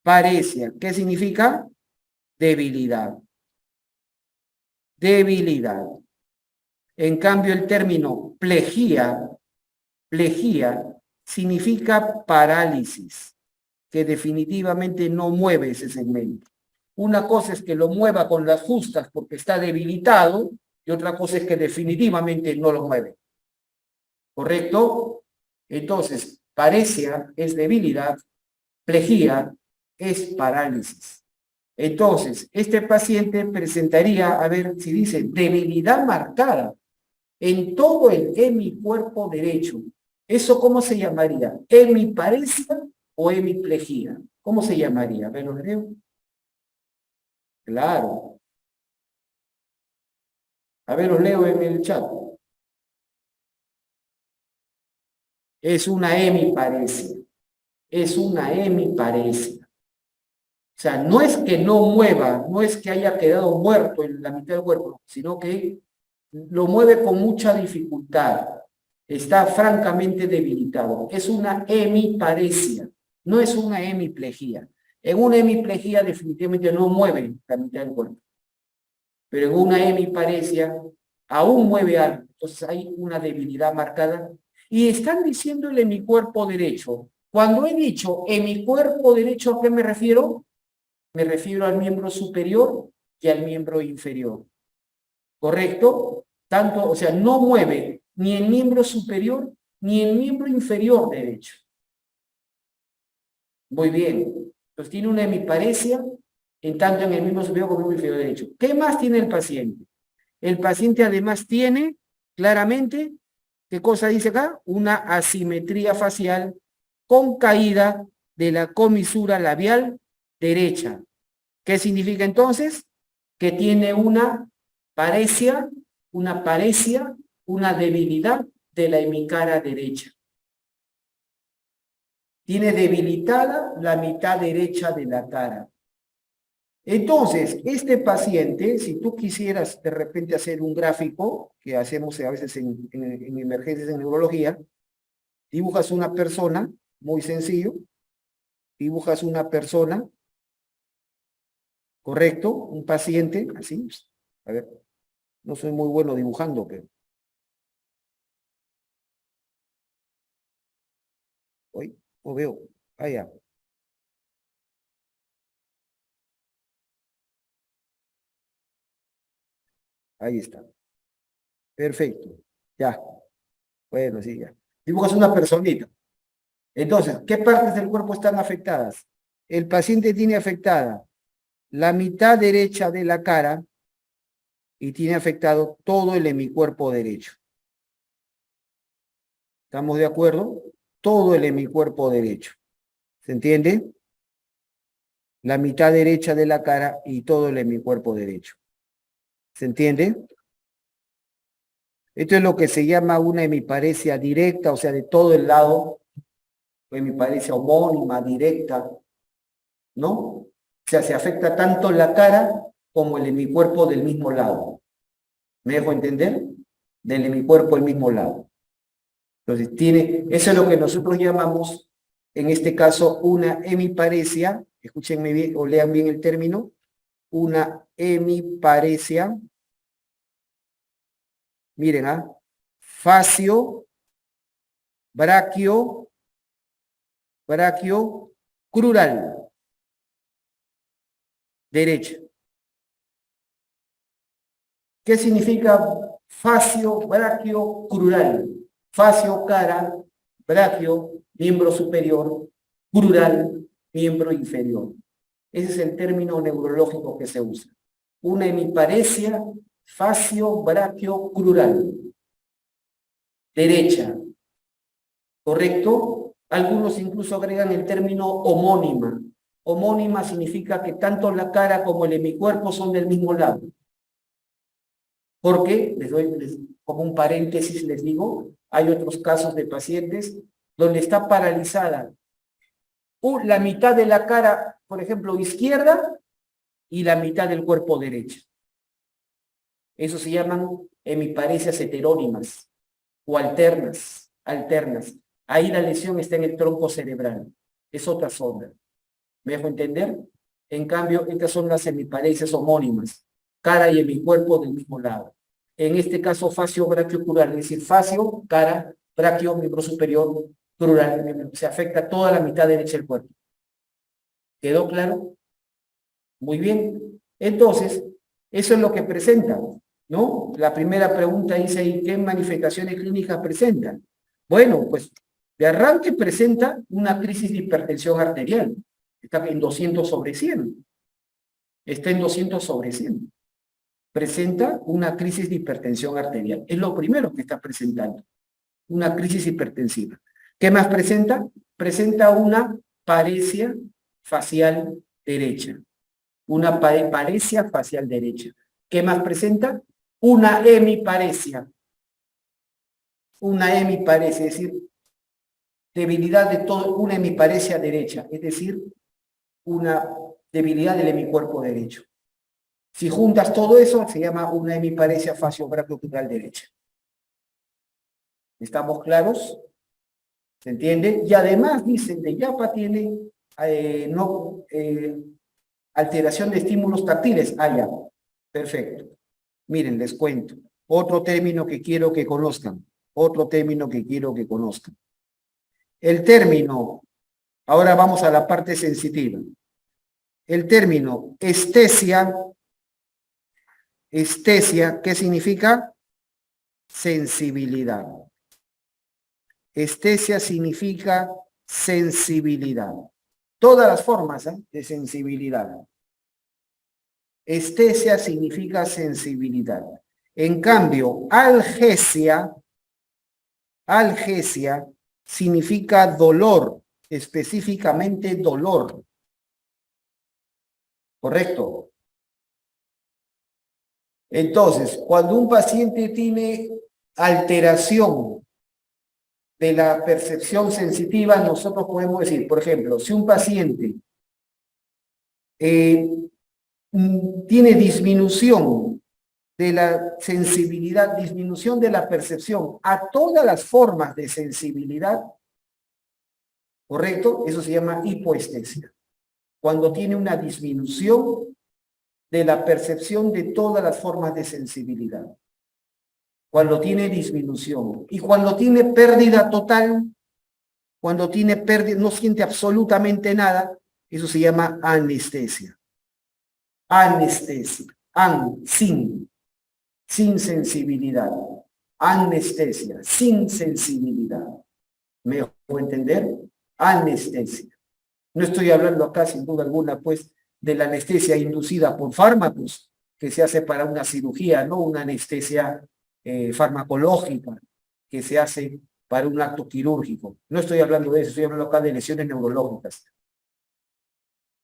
Paresia, ¿qué significa? Debilidad. Debilidad. En cambio, el término plejía significa parálisis, que definitivamente no mueve ese segmento. Una cosa es que lo mueva con las justas porque está debilitado y otra cosa es que definitivamente no lo mueve. ¿Correcto? Entonces, paresia es debilidad, plejía es parálisis. Entonces, este paciente presentaría, a ver si dice, debilidad marcada en todo el hemicuerpo derecho. ¿Eso cómo se llamaría? ¿Hemiparesia o hemiplejía? ¿Cómo se llamaría? A ver, lo leo. Claro. A ver, los leo en el chat. Es una hemiparesia. Es una hemiparesia. O sea, no es que no mueva, no es que haya quedado muerto en la mitad del cuerpo, sino que lo mueve con mucha dificultad. Está francamente debilitado. Es una hemiparesia, no es una hemiplejía. En una hemiplejía definitivamente no mueve la mitad del cuerpo. Pero en una hemiparesia aún mueve algo. Entonces hay una debilidad marcada. Y están diciendo el hemicuerpo derecho. Cuando he dicho hemicuerpo derecho, ¿a qué me refiero? Me refiero al miembro superior y al miembro inferior. ¿Correcto? Tanto, o sea, no mueve ni el miembro superior ni el miembro inferior derecho. Muy bien. Pues tiene una hemiparesia, en tanto en el miembro superior como en el miembro inferior derecho. ¿Qué más tiene el paciente? El paciente además tiene, claramente, ¿qué cosa dice acá? Una asimetría facial con caída de la comisura labial derecha. ¿Qué significa entonces? Que tiene una paresia, una debilidad de la hemicara derecha. Tiene debilitada la mitad derecha de la cara. Entonces, este paciente, si tú quisieras de repente hacer un gráfico, que hacemos a veces en emergencias en neurología, dibujas una persona, muy sencillo, dibujas una persona, correcto, un paciente, así, a ver, no soy muy bueno dibujando, pero, hoy, no veo, allá. Ahí está. Perfecto. Ya. Bueno, sí, ya. Dibujas una personita. Entonces, ¿qué partes del cuerpo están afectadas? El paciente tiene afectada la mitad derecha de la cara y tiene afectado todo el hemicuerpo derecho. ¿Estamos de acuerdo? Todo el hemicuerpo derecho. ¿Se entiende? La mitad derecha de la cara y todo el hemicuerpo derecho. ¿Se entiende? Esto es lo que se llama una hemiparesia directa, o sea, de todo el lado, hemiparesia homónima, directa, ¿no? O sea, se afecta tanto la cara como el hemicuerpo del mismo lado. ¿Me dejo entender? Del hemicuerpo del mismo lado. Entonces, eso es lo que nosotros llamamos, en este caso, una hemiparesia, escúchenme bien o lean bien el término, una hemiparesia, miren, facio, braquio, crural, derecha. ¿Qué significa facio, braquio, crural? Facio, cara, braquio, miembro superior, crural, miembro inferior. Ese es el término neurológico que se usa. Una hemiparesia facio, braquio, crural. Derecha. ¿Correcto? Algunos incluso agregan el término homónima. Homónima significa que tanto la cara como el hemicuerpo son del mismo lado. Porque, como un paréntesis les digo, hay otros casos de pacientes donde está paralizada la mitad de la cara, por ejemplo, izquierda, y la mitad del cuerpo derecho. Eso se llaman hemiparesias heterónimas o alternas. Ahí la lesión está en el tronco cerebral. Es otra zona. ¿Me dejo entender? En cambio, estas son las hemiparesias homónimas. Cara y hemicuerpo del mismo lado. En este caso, facio brachiocrural, es decir, facio, cara, braquio, miembro superior, crural, se afecta toda la mitad derecha del cuerpo. ¿Quedó claro? Muy bien. Entonces, eso es lo que presenta, ¿no? La primera pregunta dice ahí, ¿qué manifestaciones clínicas presentan? Bueno, pues de arranque presenta una crisis de hipertensión arterial. Está en 200 sobre 100. Está en 200 sobre 100. Presenta una crisis de hipertensión arterial. Es lo primero que está presentando. Una crisis hipertensiva. ¿Qué más presenta? Presenta una paresia facial derecha. Una paresia facial derecha. ¿Qué más presenta? Una hemiparesia. Una hemiparesia, es decir, debilidad de todo, una hemiparesia derecha, es decir, una debilidad del hemicuerpo derecho. Si juntas todo eso, se llama una hemiparesia facio-brachiocrural derecha. ¿Estamos claros? ¿Se entiende? Y además dicen de Yapa tiene alteración de estímulos táctiles. Ya. Perfecto. Miren, les cuento. Otro término que quiero que conozcan. Otro término que quiero que conozcan. El término, ahora vamos a la parte sensitiva. El término estesia, ¿qué significa? Sensibilidad. Estesia significa sensibilidad. Todas las formas de sensibilidad. Estesia significa sensibilidad. En cambio, algesia significa dolor, específicamente dolor. ¿Correcto? Entonces, cuando un paciente tiene alteración de la percepción sensitiva, nosotros podemos decir, por ejemplo, si un paciente tiene disminución de la sensibilidad, disminución de la percepción a todas las formas de sensibilidad, ¿correcto? Eso se llama hipoestesia. Cuando tiene una disminución de la percepción de todas las formas de sensibilidad. Cuando tiene disminución. Y cuando tiene pérdida total, cuando tiene pérdida, no siente absolutamente nada, eso se llama anestesia. Anestesia. Sin sensibilidad. Anestesia, sin sensibilidad. ¿Me dejo entender? Anestesia. No estoy hablando acá, sin duda alguna, pues, de la anestesia inducida por fármacos, que se hace para una cirugía, no una anestesia farmacológica, que se hace para un acto quirúrgico. No estoy hablando de eso, estoy hablando acá de lesiones neurológicas.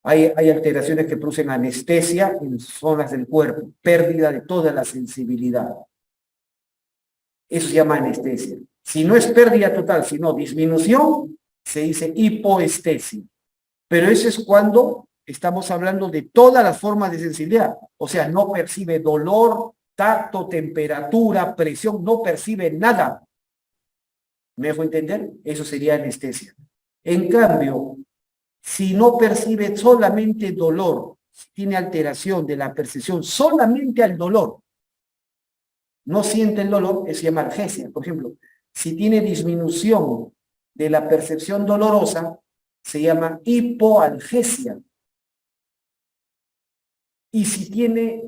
Hay alteraciones que producen anestesia en zonas del cuerpo, pérdida de toda la sensibilidad. Eso se llama anestesia. Si no es pérdida total, sino disminución, se dice hipoestesia. Pero eso es cuando estamos hablando de todas las formas de sensibilidad. O sea, no percibe dolor, tacto, temperatura, presión, no percibe nada. ¿Me dejo entender? Eso sería anestesia. En cambio, si no percibe solamente dolor, si tiene alteración de la percepción solamente al dolor, no siente el dolor, eso se llama analgesia. Por ejemplo, si tiene disminución de la percepción dolorosa, se llama hipoalgesia. Y si tiene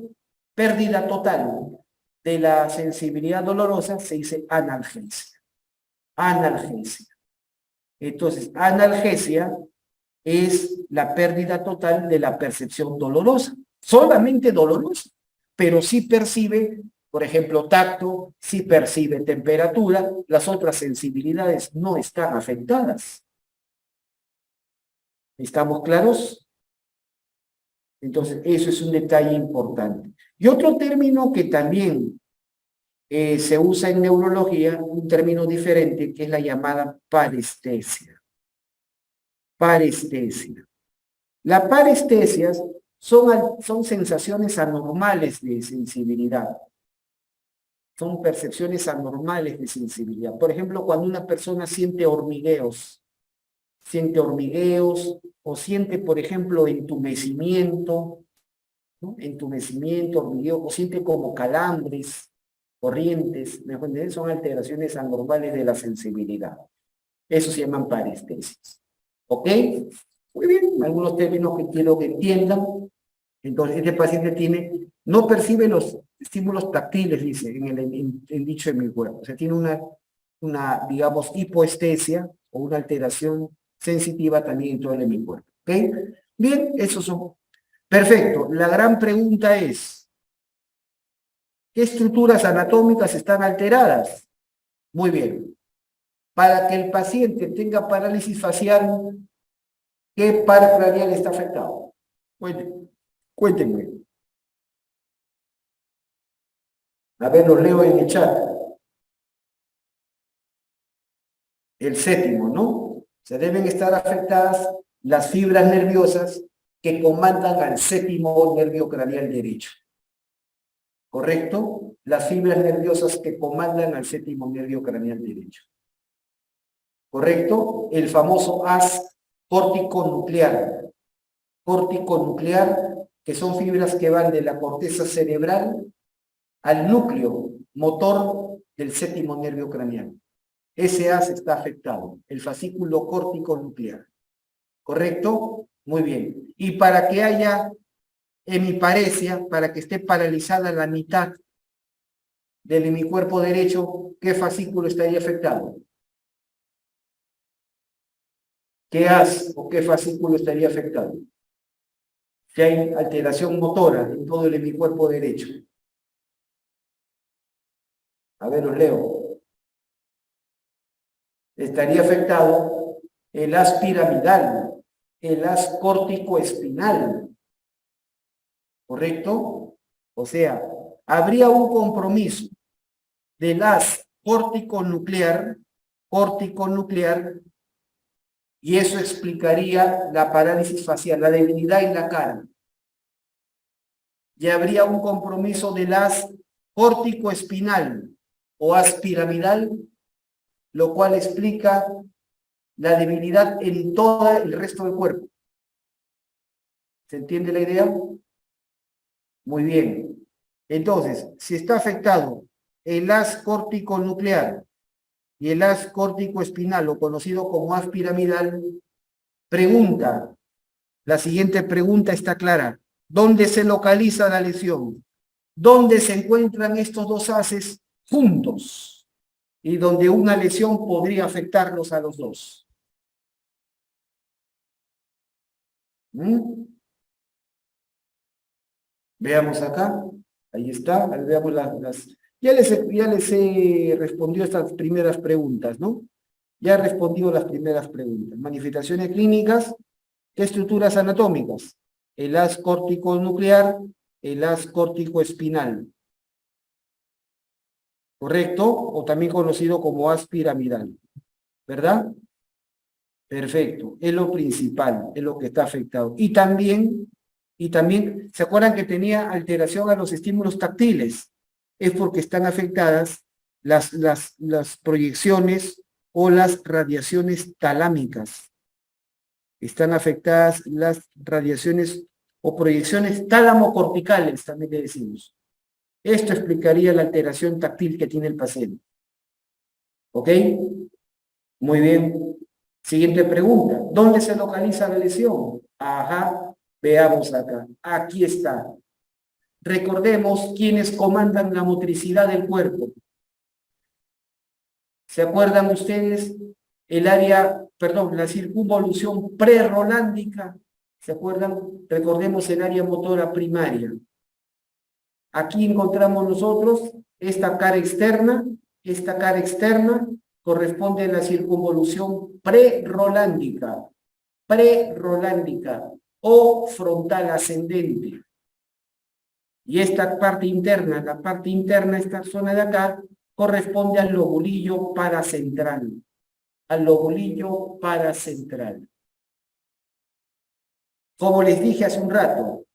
pérdida total de la sensibilidad dolorosa, se dice analgesia. Analgesia. Entonces, analgesia es la pérdida total de la percepción dolorosa. Solamente dolorosa, pero sí percibe, por ejemplo, tacto, sí percibe temperatura, las otras sensibilidades no están afectadas. ¿Estamos claros? Entonces, eso es un detalle importante. Y otro término que también se usa en neurología, un término diferente, que es la llamada parestesia. Parestesia. Las parestesias son sensaciones anormales de sensibilidad. Son percepciones anormales de sensibilidad. Por ejemplo, cuando una persona siente hormigueos o siente, por ejemplo, entumecimiento, ¿no? Entumecimiento, hormigueo, o siente como calambres, corrientes, ¿me entiendes? Son alteraciones anormales de la sensibilidad. Eso se llaman parestesias. ¿Ok? Muy bien, algunos términos que quiero que entiendan. Entonces, este paciente no percibe los estímulos táctiles, dice, en el dicho de mi cuerpo. O sea, tiene una, digamos, hipoestesia o una alteración sensitiva también en todo el hemicuerpo. ¿Ok? Bien, esos son. Perfecto. La gran pregunta es, ¿qué estructuras anatómicas están alteradas? Muy bien. Para que el paciente tenga parálisis facial, ¿qué par craneal está afectado? Cuéntenme. A ver, los leo en el chat. El séptimo, ¿no? Se deben estar afectadas las fibras nerviosas que comandan al séptimo nervio craneal derecho. ¿Correcto? Las fibras nerviosas que comandan al séptimo nervio craneal derecho. ¿Correcto? El famoso haz córtico-nuclear. Córtico-nuclear, que son fibras que van de la corteza cerebral al núcleo motor del séptimo nervio craneal. Ese haz está afectado, el fascículo córtico-nuclear. ¿Correcto? Muy bien. Y para que haya hemiparesia, para que esté paralizada la mitad del hemicuerpo derecho, ¿qué fascículo estaría afectado? ¿Qué haz o qué fascículo estaría afectado? Que hay alteración motora en todo el hemicuerpo derecho. A ver, os leo. Estaría afectado el haz piramidal, el haz córtico-espinal. ¿Correcto? O sea, habría un compromiso del haz córtico-nuclear, y eso explicaría la parálisis facial, la debilidad en la cara. y habría un compromiso del haz córtico-espinal o haz piramidal, lo cual explica la debilidad en todo el resto del cuerpo. ¿Se entiende la idea? Muy bien. Entonces, si está afectado el haz córtico-nuclear y el haz córtico-espinal, o conocido como haz piramidal, pregunta, la siguiente pregunta está clara. ¿Dónde se localiza la lesión? ¿Dónde se encuentran estos dos haces juntos? Y donde una lesión podría afectarlos a los dos. Veamos acá. Ahí está. Veamos Ya les he respondido estas primeras preguntas, ¿no? Ya he respondido las primeras preguntas. Manifestaciones clínicas. ¿Qué estructuras anatómicas? El haz córtico-nuclear, el haz córtico-espinal. ¿Correcto? O también conocido como haz piramidal. ¿Verdad? Perfecto. Es lo principal, es lo que está afectado. Y también, ¿se acuerdan que tenía alteración a los estímulos táctiles? Es porque están afectadas las proyecciones o las radiaciones talámicas. Están afectadas las radiaciones o proyecciones tálamo-corticales, también le decimos. Esto explicaría la alteración táctil que tiene el paciente. ¿Ok? Muy bien. Siguiente pregunta. ¿Dónde se localiza la lesión? Ajá, veamos acá. Aquí está. Recordemos quiénes comandan la motricidad del cuerpo. ¿Se acuerdan ustedes? La circunvolución prerolándica. ¿Se acuerdan? Recordemos el área motora primaria. Aquí encontramos nosotros esta cara externa. Esta cara externa corresponde a la circunvolución prerolándica o frontal ascendente. Y esta parte interna, esta zona de acá, corresponde al lobulillo paracentral. Como les dije hace un rato,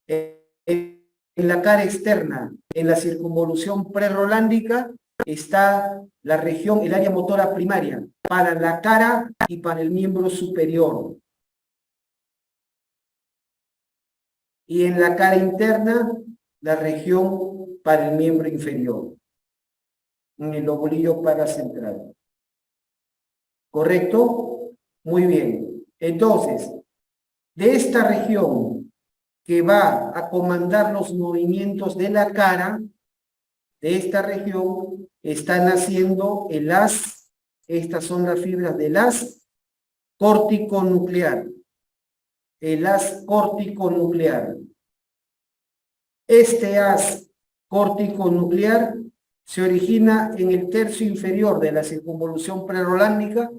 en la cara externa, en la circunvolución prerolándica, está la región, el área motora primaria, para la cara y para el miembro superior. Y en la cara interna, la región para el miembro inferior, en el lobulillo paracentral. ¿Correcto? Muy bien. Entonces, de esta región que va a comandar los movimientos de la cara, de esta región está naciendo el haz, estas son las fibras del haz córtico-nuclear. El haz córtico-nuclear. Este haz córtico-nuclear se origina en el tercio inferior de la circunvolución prerolándica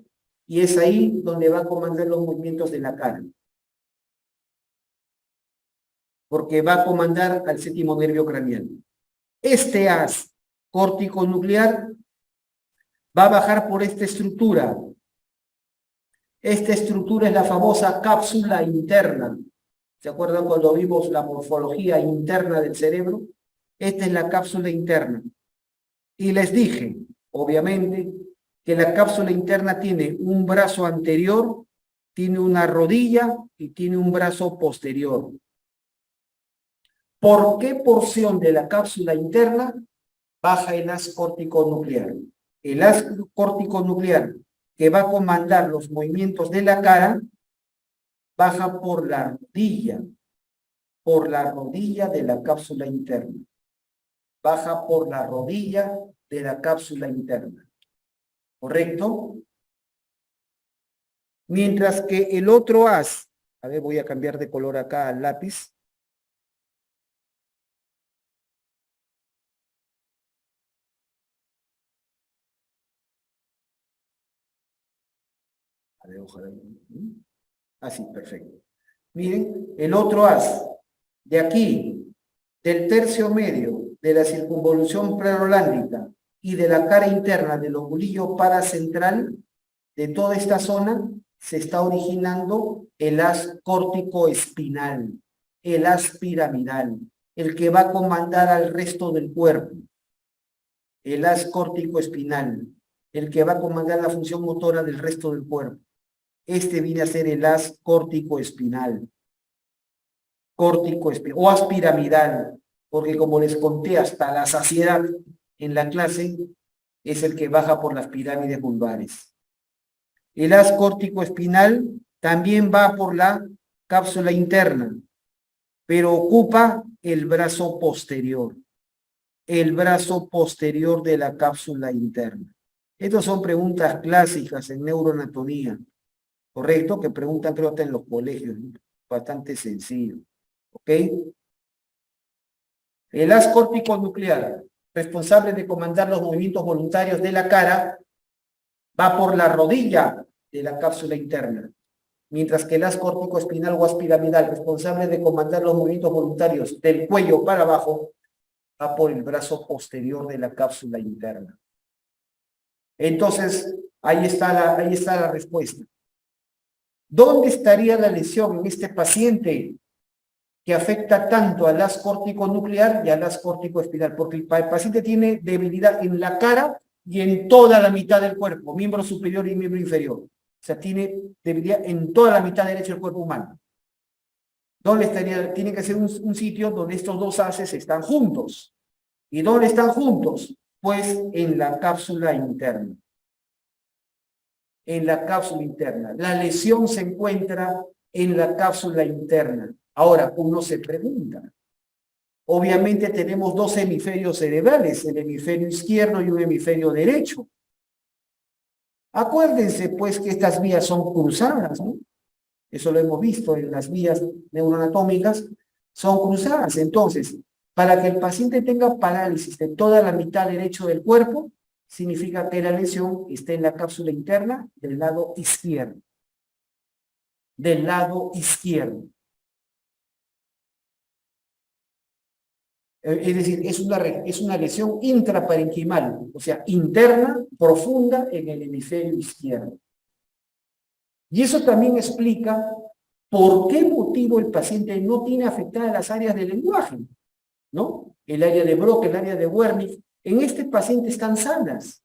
y es ahí donde va a comandar los movimientos de la cara. Porque va a comandar al séptimo nervio craneal. Este haz córtico-nuclear va a bajar por esta estructura. Esta estructura es la famosa cápsula interna. ¿Se acuerdan cuando vimos la morfología interna del cerebro? Esta es la cápsula interna. Y les dije, obviamente, que la cápsula interna tiene un brazo anterior, tiene una rodilla y tiene un brazo posterior. ¿Por qué porción de la cápsula interna baja el haz córtico-nuclear? El haz córtico-nuclear que va a comandar los movimientos de la cara baja por la rodilla de la cápsula interna. Baja por la rodilla de la cápsula interna. ¿Correcto? Mientras que el otro haz, a ver, voy a cambiar de color acá al lápiz. A ver, ojalá. Así, perfecto. Miren, el otro haz, de aquí, del tercio medio de la circunvolución prerolándica y de la cara interna del lobulillo paracentral, de toda esta zona, se está originando el haz córtico-espinal, el haz piramidal. el que va a comandar al resto del cuerpo. El haz córtico-espinal, el que va a comandar la función motora del resto del cuerpo. Este viene a ser el haz córtico-espinal. O haz piramidal, porque como les conté hasta la saciedad en la clase, es el que baja por las pirámides vulvares. El haz córtico-espinal también va por la cápsula interna, pero ocupa el brazo posterior. El brazo posterior de la cápsula interna. Estas son preguntas clásicas en neuroanatomía, ¿correcto? Que preguntan creo hasta en los colegios, ¿no? Bastante sencillo, ¿ok? El haz córtico nuclear, responsable de comandar los movimientos voluntarios de la cara, va por la rodilla de la cápsula interna, mientras que el haz córtico espinal o haz piramidal, responsable de comandar los movimientos voluntarios del cuello para abajo, va por el brazo posterior de la cápsula interna. Entonces, ahí está la respuesta. ¿Dónde estaría la lesión en este paciente que afecta tanto al haz córtico nuclear y al haz córtico espinal? Porque el paciente tiene debilidad en la cara y en toda la mitad del cuerpo, miembro superior y miembro inferior. O sea, tiene debilidad en toda la mitad derecha del cuerpo humano. ¿Dónde estaría? Tiene que ser un sitio donde estos dos haces están juntos. ¿Y dónde están juntos? Pues en la cápsula interna. En la cápsula interna. La lesión se encuentra en la cápsula interna. Ahora, uno se pregunta. Obviamente tenemos dos hemisferios cerebrales, el hemisferio izquierdo y un hemisferio derecho. Acuérdense, pues, que estas vías son cruzadas, ¿no? Eso lo hemos visto en las vías neuroanatómicas, son cruzadas. Entonces, para que el paciente tenga parálisis de toda la mitad derecha del cuerpo, significa que la lesión está en la cápsula interna del lado izquierdo. Del lado izquierdo. Es decir, es una lesión intraparenquimal, o sea, interna, profunda en el hemisferio izquierdo. Y eso también explica por qué motivo el paciente no tiene afectadas las áreas del lenguaje, ¿no? El área de Broca, el área de Wernicke, en este paciente están sanas,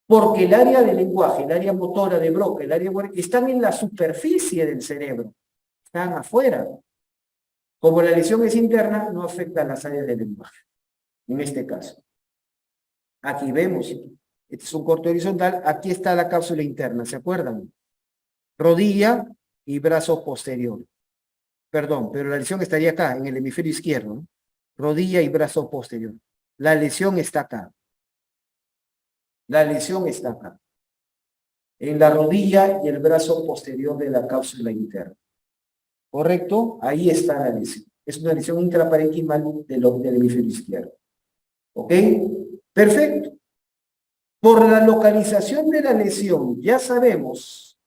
porque el área del lenguaje, el área motora de Broca, el área de Wernicke, están en la superficie del cerebro, están afuera. Como la lesión es interna, no afecta a las áreas del lenguaje, en este caso. Aquí vemos, este es un corte horizontal, aquí está la cápsula interna, ¿se acuerdan? Rodilla y brazo posterior. Perdón, pero la lesión estaría acá, en el hemisferio izquierdo, ¿no? Rodilla y brazo posterior. La lesión está acá. La lesión está acá. En la rodilla y el brazo posterior de la cápsula interna. ¿Correcto? Ahí está la lesión. Es una lesión intraparenquimal del hemisferio izquierdo. ¿Ok? Perfecto. Por la localización de la lesión, ya sabemos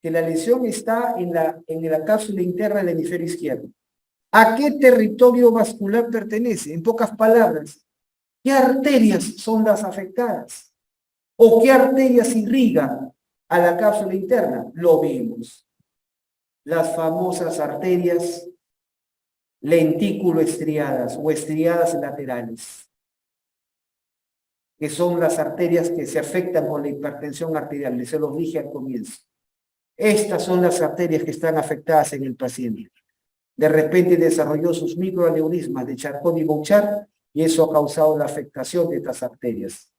que la lesión está en la cápsula interna del hemisferio izquierdo. ¿A qué territorio vascular pertenece? En pocas palabras, ¿qué arterias son las afectadas? ¿O qué arterias irrigan a la cápsula interna? Lo vimos. Las famosas arterias lentículo-estriadas o estriadas laterales, que son las arterias que se afectan con la hipertensión arterial. Les se los dije al comienzo. Estas son las arterias que están afectadas en el paciente. De repente desarrolló sus microaneurismas de Charcot y Bouchard y eso ha causado la afectación de estas arterias.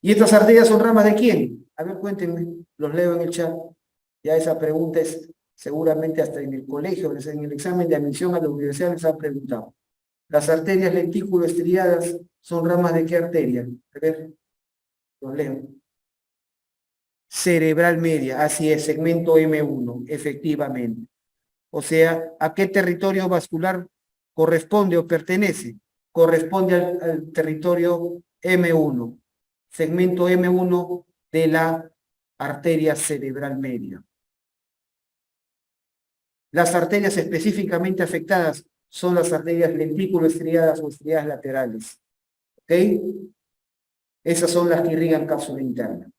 ¿Y estas arterias son ramas de quién? A ver, cuéntenme, los leo en el chat. Ya esa pregunta es seguramente hasta en el colegio, en el examen de admisión a la universidad les han preguntado. Las arterias lentículo-estriadas son ramas de qué arteria? A ver, los leo. Cerebral media, así es, segmento M1, efectivamente. O sea, ¿a qué territorio vascular corresponde o pertenece? Corresponde al territorio M1, segmento M1 de la arteria cerebral media. Las arterias específicamente afectadas son las arterias lentículo-estriadas o estriadas laterales. ¿Ok? Esas son las que irrigan cápsula interna.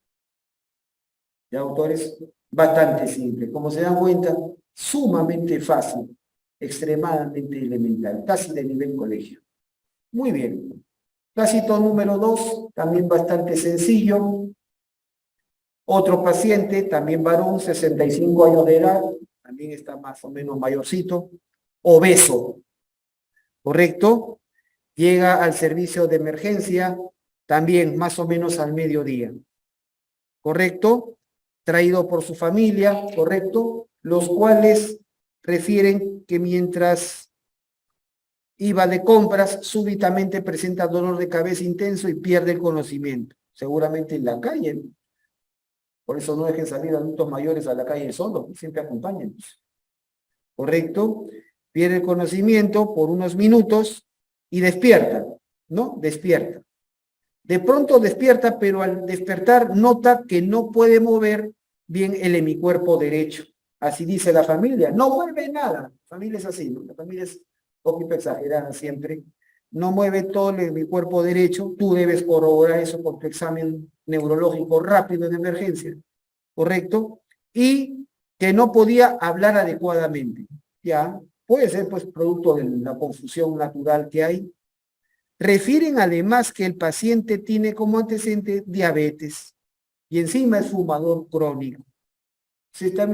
¿Ya, autores? Bastante simple. Como se dan cuenta, sumamente fácil extremadamente elemental, casi de nivel colegio. Muy bien. Casito número 2, también bastante sencillo. Otro paciente, también varón, 65 años de edad, también está más o menos mayorcito, obeso, ¿correcto? Llega al servicio de emergencia, también más o menos al mediodía, ¿correcto? Traído por su familia, ¿correcto? Los cuales refieren que mientras iba de compras, súbitamente presenta dolor de cabeza intenso y pierde el conocimiento. Seguramente en la calle. Por eso no dejen salir adultos mayores a la calle solos, siempre acompañen. ¿Correcto? Pierde el conocimiento por unos minutos y despierta, ¿no? Despierta. De pronto despierta, pero al despertar nota que no puede mover bien el hemicuerpo derecho. Así dice la familia. No mueve nada. La familia es así, ¿no? La familia es un poquito exagerada siempre. No mueve todo el hemicuerpo derecho. Tú debes corroborar eso con tu examen neurológico rápido en emergencia. ¿Correcto? Y que no podía hablar adecuadamente. Ya, puede ser pues producto de la confusión natural que hay. Refieren además que el paciente tiene como antecedente diabetes y encima es fumador crónico. Si está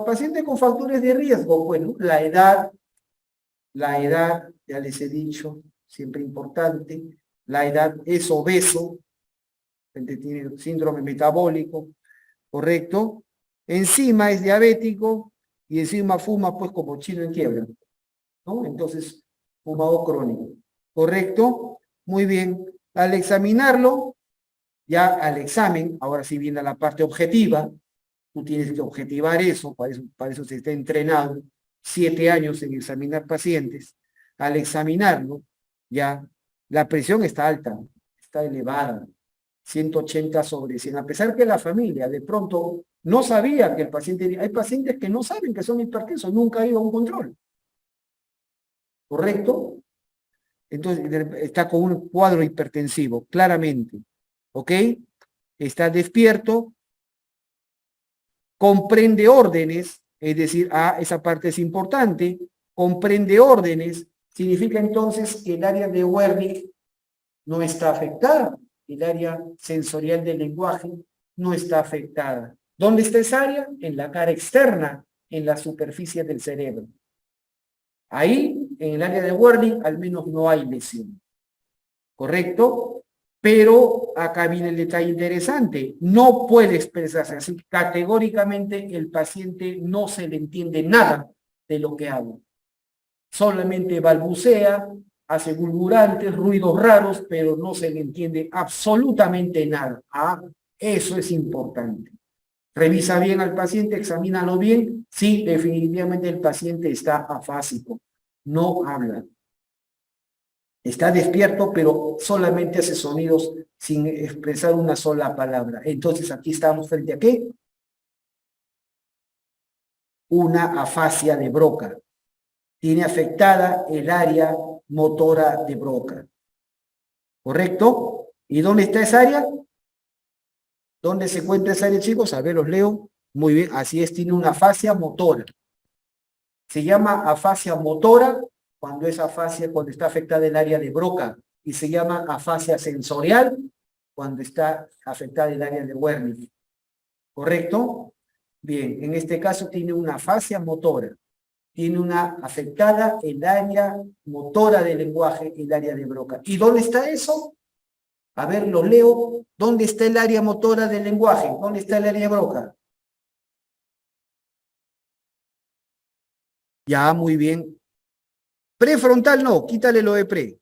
paciente con factores de riesgo, bueno, la edad, ya les he dicho, siempre importante, la edad es obeso, tiene síndrome metabólico, ¿correcto? Encima es diabético y encima fuma pues como chino en quiebra, ¿no? Entonces, fumador crónico. ¿Correcto? Muy bien. Al examinarlo, ya al examen, ahora sí viene la parte objetiva, tú tienes que objetivar eso, para eso se está entrenado 7 años en examinar pacientes. Al examinarlo, ya la presión está alta, está elevada, 180/100, a pesar que la familia de pronto no sabía que el paciente, hay pacientes que no saben que son hipertensos, nunca ha ido a un control. ¿Correcto? Entonces está con un cuadro hipertensivo, claramente, ¿ok? Está despierto, comprende órdenes, es decir, esa parte es importante, comprende órdenes, significa entonces que el área de Wernicke no está afectada, el área sensorial del lenguaje no está afectada. ¿Dónde está esa área? En la cara externa, en la superficie del cerebro. Ahí, en el área de Wernicke, al menos no hay lesión. ¿Correcto? Pero acá viene el detalle interesante. No puede expresarse así. Categóricamente el paciente no se le entiende nada de lo que habla. Solamente balbucea, hace gurgurantes, ruidos raros, pero no se le entiende absolutamente nada. Eso es importante. Revisa bien al paciente, examínalo bien. Sí, definitivamente el paciente está afásico. No habla. Está despierto, pero solamente hace sonidos sin expresar una sola palabra. Entonces, aquí estamos frente a ¿qué? Una afasia de Broca. Tiene afectada el área motora de Broca. ¿Correcto? ¿Y dónde está esa área? ¿Dónde se encuentra esa área, chicos? A ver, los leo. Muy bien, así es, tiene una afasia motora. Se llama afasia motora cuando es afasia, cuando está afectada el área de Broca, y se llama afasia sensorial cuando está afectada el área de Wernicke. ¿Correcto? Bien, en este caso tiene una afasia motora. Tiene una afectada el área motora del lenguaje, el área de Broca. ¿Y dónde está eso? A ver, lo leo. ¿Dónde está el área motora del lenguaje? ¿Dónde está el área de Broca? Ya, muy bien. Prefrontal no, quítale lo de pre.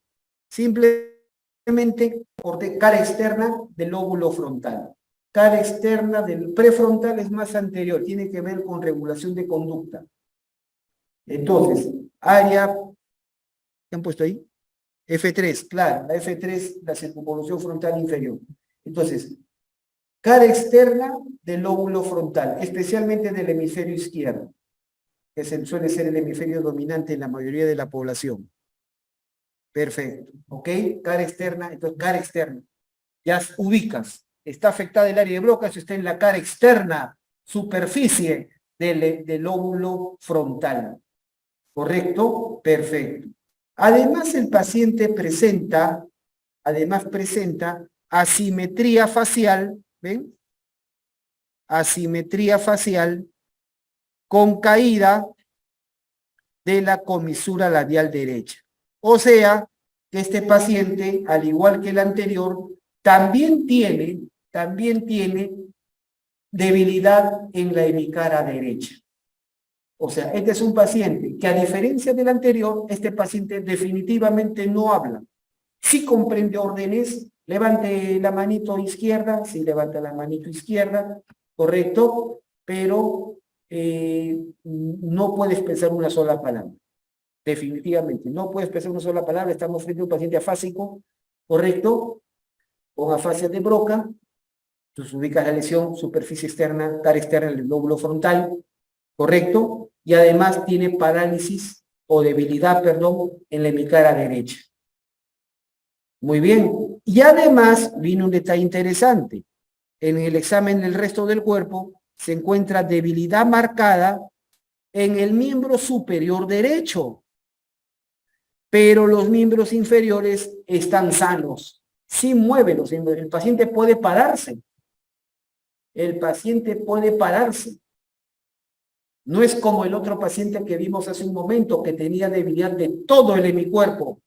Simplemente por cara externa del lóbulo frontal. Cara externa del prefrontal es más anterior, tiene que ver con regulación de conducta. Entonces, área, ¿qué han puesto ahí? F3, claro, la F3, la circunvolución frontal inferior. Entonces, cara externa del lóbulo frontal, especialmente del hemisferio izquierdo, que suele ser el hemisferio dominante en la mayoría de la población. Perfecto, ¿ok? Cara externa, entonces cara externa. Ya ubicas, está afectada el área de Broca, eso está en la cara externa, superficie del lóbulo frontal. ¿Correcto? Perfecto. Además, el paciente presenta asimetría facial, ¿ven? Asimetría facial con caída de la comisura labial derecha. O sea, que este paciente, al igual que el anterior, también tiene debilidad en la hemicara derecha. O sea, este es un paciente que, a diferencia del anterior, este paciente definitivamente no habla. Sí comprende órdenes, levante la manito izquierda, sí levanta la manito izquierda, correcto, pero no puede expresar una sola palabra. Definitivamente, no puede expresar una sola palabra. Estamos frente a un paciente afásico, correcto, con afasia de Broca. Entonces ubicas la lesión, superficie externa, cara externa del lóbulo frontal, correcto, y además tiene parálisis o debilidad, perdón, en la hemicara derecha. Muy bien. Y además, viene un detalle interesante. En el examen del resto del cuerpo se encuentra debilidad marcada en el miembro superior derecho, pero los miembros inferiores están sanos. Sí mueve los miembros. El paciente puede pararse. El paciente puede pararse. No es como el otro paciente que vimos hace un momento, que tenía debilidad de todo el hemicuerpo.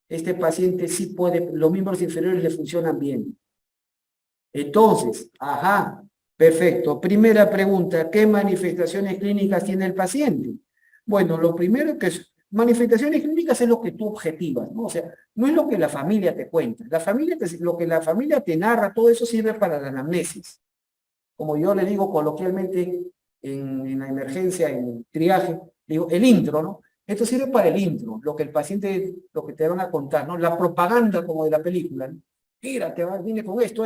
Este paciente sí puede, los miembros inferiores le funcionan bien. Entonces, perfecto. Primera pregunta, ¿qué manifestaciones clínicas tiene el paciente? Bueno, lo primero que es, manifestaciones clínicas es lo que tú objetivas, ¿no? O sea, no es lo que la familia te cuenta. Lo que la familia te narra, todo eso sirve para la anamnesis. Como yo le digo coloquialmente en la emergencia, en el triaje, digo, el intro, ¿no? Esto sirve para el intro, lo que el paciente, lo que te van a contar, ¿no? La propaganda como de la película, ¿no? Mira, viene con esto,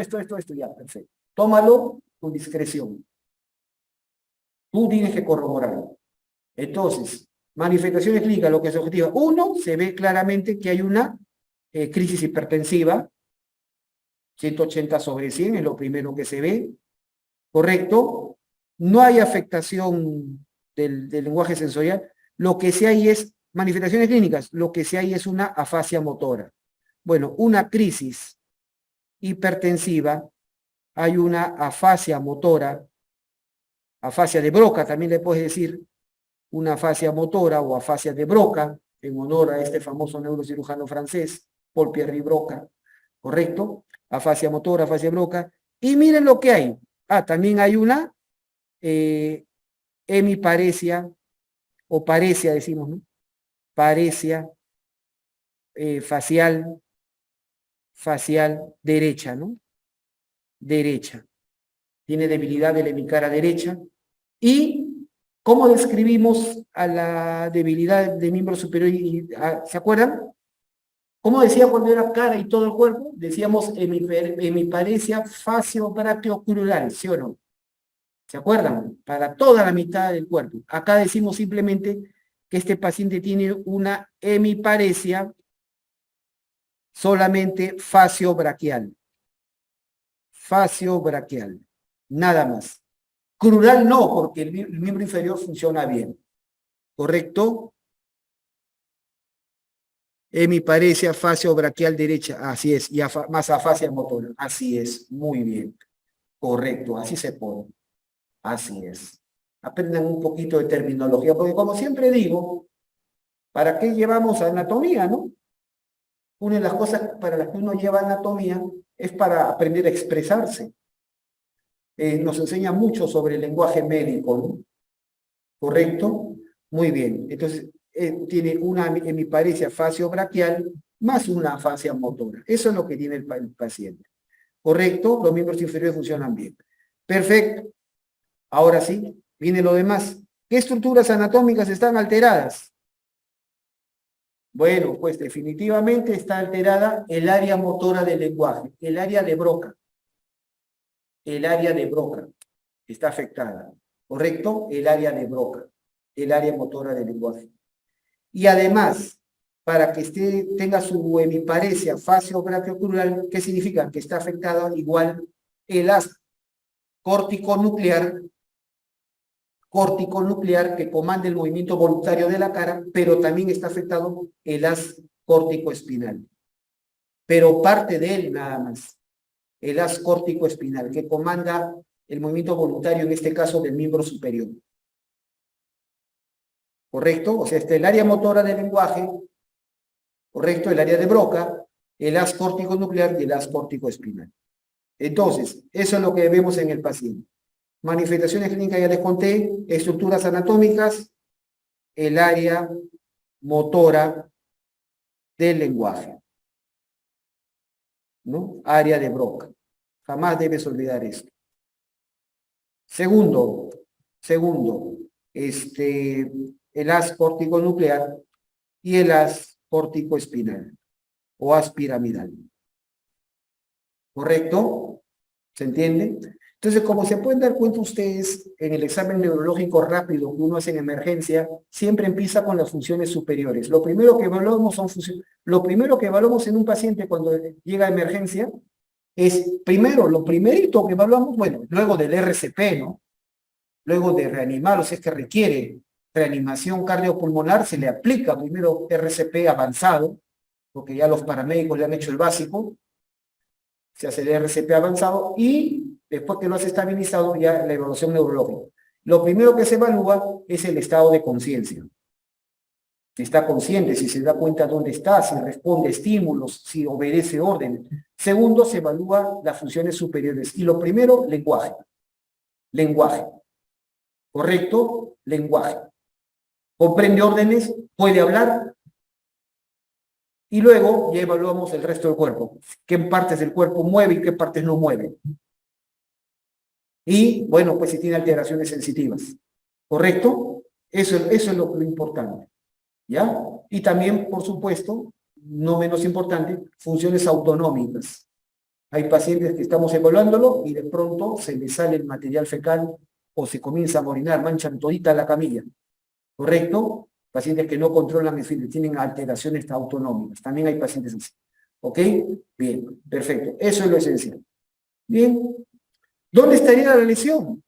ya, perfecto. Tómalo con discreción. Tú tienes que corroborarlo. Entonces, manifestaciones clínicas, lo que es objetivo. Uno, se ve claramente que hay una crisis hipertensiva, 180/100 es lo primero que se ve, ¿correcto? No hay afectación del lenguaje sensorial. Lo que sí hay es, manifestaciones clínicas, lo que sí hay es una afasia motora. Bueno, una crisis hipertensiva, hay una afasia motora, afasia de Broca, también le puedes decir, una afasia motora o afasia de Broca, en honor a este famoso neurocirujano francés, Paul-Pierre Broca, ¿correcto? Afasia motora, afasia Broca. Y miren lo que hay. También hay una hemiparesia, o paresia decimos, ¿no? Paresia facial derecha, ¿no? Derecha. Tiene debilidad de la hemicara derecha. ¿Y cómo describimos a la debilidad de miembro superior? ¿Se acuerdan? ¿Cómo decía cuando era cara y todo el cuerpo? Decíamos hemiparesia facio-brachiocrural, ¿sí o no? ¿Se acuerdan? Para toda la mitad del cuerpo. Acá decimos simplemente que este paciente tiene una hemiparesia solamente facio-braquial. Facio-braquial. Nada más. Crural no, porque el miembro inferior funciona bien. ¿Correcto? Hemiparesia facio-braquial derecha. Así es. Y más afasia motora. Así es. Muy bien. Correcto. Así se pone. Así es. Aprendan un poquito de terminología, porque como siempre digo, ¿para qué llevamos anatomía, no? Una de las cosas para las que uno lleva anatomía es para aprender a expresarse. Nos enseña mucho sobre el lenguaje médico, ¿no? ¿Correcto? Muy bien. Entonces, tiene una hemiparesia facio-braquial más una afasia motora. Eso es lo que tiene el paciente. ¿Correcto? Los miembros inferiores funcionan bien. Perfecto. Ahora sí, viene lo demás. ¿Qué estructuras anatómicas están alteradas? Bueno, pues definitivamente está alterada el área motora del lenguaje, el área de Broca. El área de Broca está afectada, ¿correcto? El área de Broca, el área motora del lenguaje. Y además, para que tenga su hemiparesia facio-brachiocrural, ¿qué significa? Que está afectada igual el haz córtico-nuclear córtico nuclear que comanda el movimiento voluntario de la cara, pero también está afectado el haz córtico espinal. Pero parte de él nada más, el haz córtico espinal, que comanda el movimiento voluntario, en este caso del miembro superior. ¿Correcto? O sea, está el área motora del lenguaje, ¿correcto? El área de Broca, el haz córtico nuclear y el haz córtico espinal. Entonces, eso es lo que vemos en el paciente. Manifestaciones clínicas ya les conté, estructuras anatómicas, el área motora del lenguaje, ¿no? Área de Broca. Jamás debes olvidar esto. Segundo, el haz córtico nuclear y el haz córtico espinal o haz piramidal. ¿Correcto? ¿Se entiende? Entonces, como se pueden dar cuenta ustedes, en el examen neurológico rápido que uno hace en emergencia, siempre empieza con las funciones superiores. Lo primero que evaluamos son funciones. Lo primero que evaluamos en un paciente cuando llega a emergencia es, primero, lo primerito que evaluamos, bueno, luego del RCP, ¿no? Luego de reanimar, o sea, es que requiere reanimación cardiopulmonar, se le aplica primero RCP avanzado, porque ya los paramédicos le han hecho el básico, se hace el RCP avanzado y después que lo has estabilizado ya la evaluación neurológica. Lo primero que se evalúa es el estado de conciencia. Si está consciente, si se da cuenta dónde está, si responde a estímulos, si obedece órdenes. Segundo, se evalúa las funciones superiores. Y lo primero, lenguaje. Lenguaje. ¿Correcto? Lenguaje. Comprende órdenes, puede hablar. Y luego ya evaluamos el resto del cuerpo. ¿Qué partes del cuerpo mueve y qué partes no mueve? Y, bueno, pues si tiene alteraciones sensitivas. ¿Correcto? Eso es lo importante. ¿Ya? Y también, por supuesto, no menos importante, funciones autonómicas. Hay pacientes que estamos evaluándolo y de pronto se les sale el material fecal o se comienza a orinar, manchan todita la camilla. ¿Correcto? Pacientes que no controlan, en fin, tienen alteraciones autonómicas. También hay pacientes así. ¿Ok? Bien, perfecto. Eso es lo esencial. Bien. ¿Dónde estaría la lesión?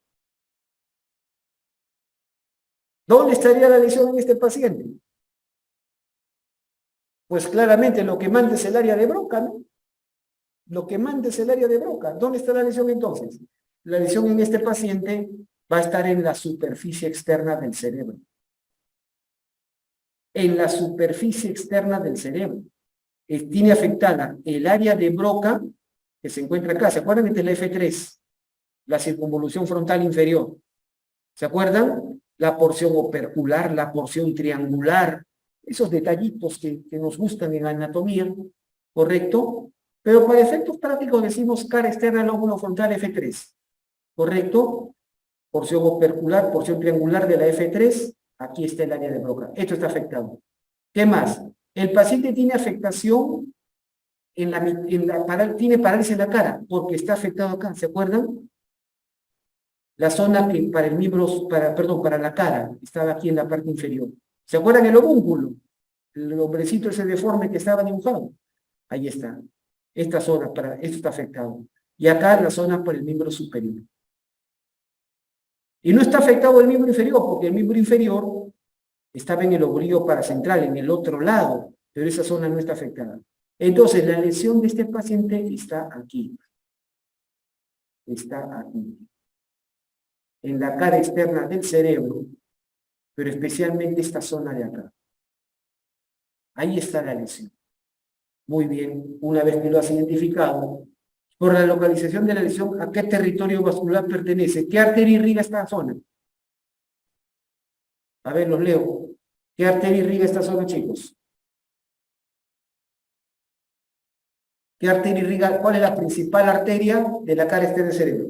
¿Dónde estaría la lesión en este paciente? Pues claramente lo que manda es el área de Broca, ¿no? Lo que manda es el área de Broca. ¿Dónde está la lesión entonces? La lesión en este paciente va a estar en la superficie externa del cerebro. En la superficie externa del cerebro. Tiene afectada el área de Broca, que se encuentra acá. ¿Se acuerdan de la F3? La circunvolución frontal inferior. ¿Se acuerdan? La porción opercular, la porción triangular, esos detallitos que nos gustan en anatomía, ¿correcto? Pero para efectos prácticos decimos cara externa, lóbulo frontal F3, ¿correcto? Porción opercular, porción triangular de la F3, aquí está el área de Broca. Esto está afectado. ¿Qué más? El paciente tiene afectación tiene parálisis en la cara, porque está afectado acá, ¿se acuerdan? La zona que para el miembro, para la cara, estaba aquí en la parte inferior. ¿Se acuerdan el homúnculo? El hombrecito ese deforme que estaba dibujado. Ahí está. Esta zona, esto está afectado. Y acá la zona por el miembro superior. Y no está afectado el miembro inferior, porque el miembro inferior estaba en el obligo paracentral, en el otro lado, pero esa zona no está afectada. Entonces, la lesión de este paciente está aquí. Está aquí. En la cara externa del cerebro, pero especialmente esta zona de acá. Ahí está la lesión. Muy bien, una vez que lo has identificado, por la localización de la lesión, ¿a qué territorio vascular pertenece? ¿Qué arteria irriga esta zona? A ver, los leo. ¿Qué arteria irriga esta zona, chicos? ¿Qué arteria irriga? ¿Cuál es la principal arteria de la cara externa del cerebro?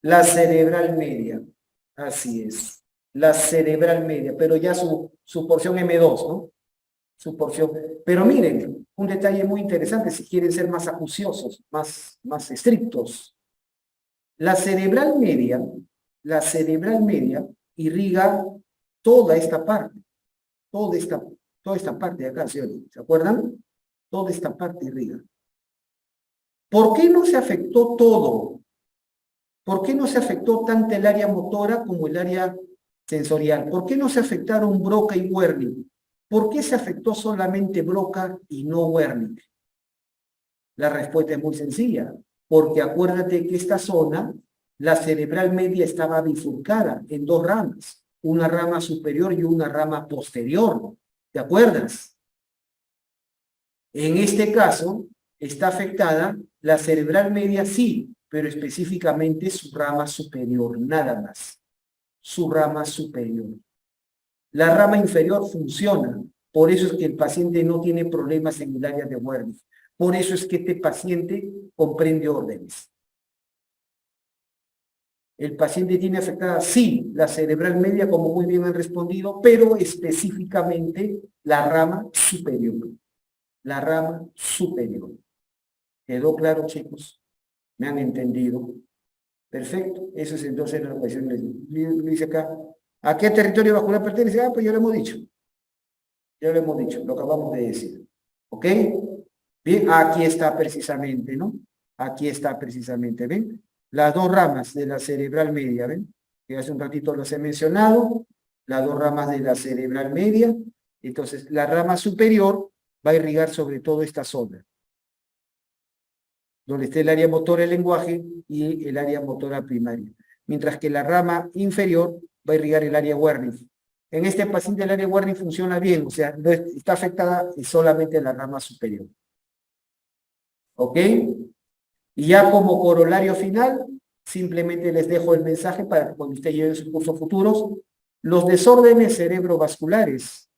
La cerebral media. Así es. La cerebral media, pero ya su porción M2, ¿no? Su porción. Pero miren, un detalle muy interesante si quieren ser más acuciosos, más estrictos. La cerebral media irriga toda esta parte, toda esta parte de acá, ¿sí? ¿Se acuerdan? Toda esta parte irriga. ¿Por qué no se afectó todo? ¿Por qué no se afectó tanto el área motora como el área sensorial. ¿Por qué no se afectaron Broca y Wernicke? ¿Por qué se afectó solamente Broca y no Wernicke? La respuesta es muy sencilla, porque acuérdate que esta zona, la cerebral media estaba bifurcada en dos ramas, una rama superior y una rama posterior. ¿Te acuerdas? En este caso, está afectada la cerebral media, sí, pero específicamente su rama superior, nada más. Su rama superior. La rama inferior funciona, por eso es que el paciente no tiene problemas en el área de Wernicke. Por eso es que este paciente comprende órdenes. El paciente tiene afectada, sí, la cerebral media, como muy bien han respondido, pero específicamente la rama superior. La rama superior. ¿Quedó claro, chicos? ¿Me han entendido? Perfecto. Eso es entonces la ecuación. Dice acá, ¿a qué territorio vascular pertenece? Ah, pues ya lo hemos dicho. Ya lo hemos dicho, lo acabamos de decir. ¿Ok? Bien, aquí está precisamente, ¿no? Aquí está precisamente, ¿ven? Las dos ramas de la cerebral media, ¿ven? Que hace un ratito los he mencionado, las dos ramas de la cerebral media. Entonces, la rama superior va a irrigar sobre todo esta zona, donde está el área motora del lenguaje y el área motora primaria. Mientras que la rama inferior va a irrigar el área Wernicke. En este paciente el área Wernicke funciona bien, o sea, no está afectada solamente la rama superior. ¿Ok? Y ya como corolario final, simplemente les dejo el mensaje para que cuando ustedes lleven sus cursos futuros, los desórdenes cerebrovasculares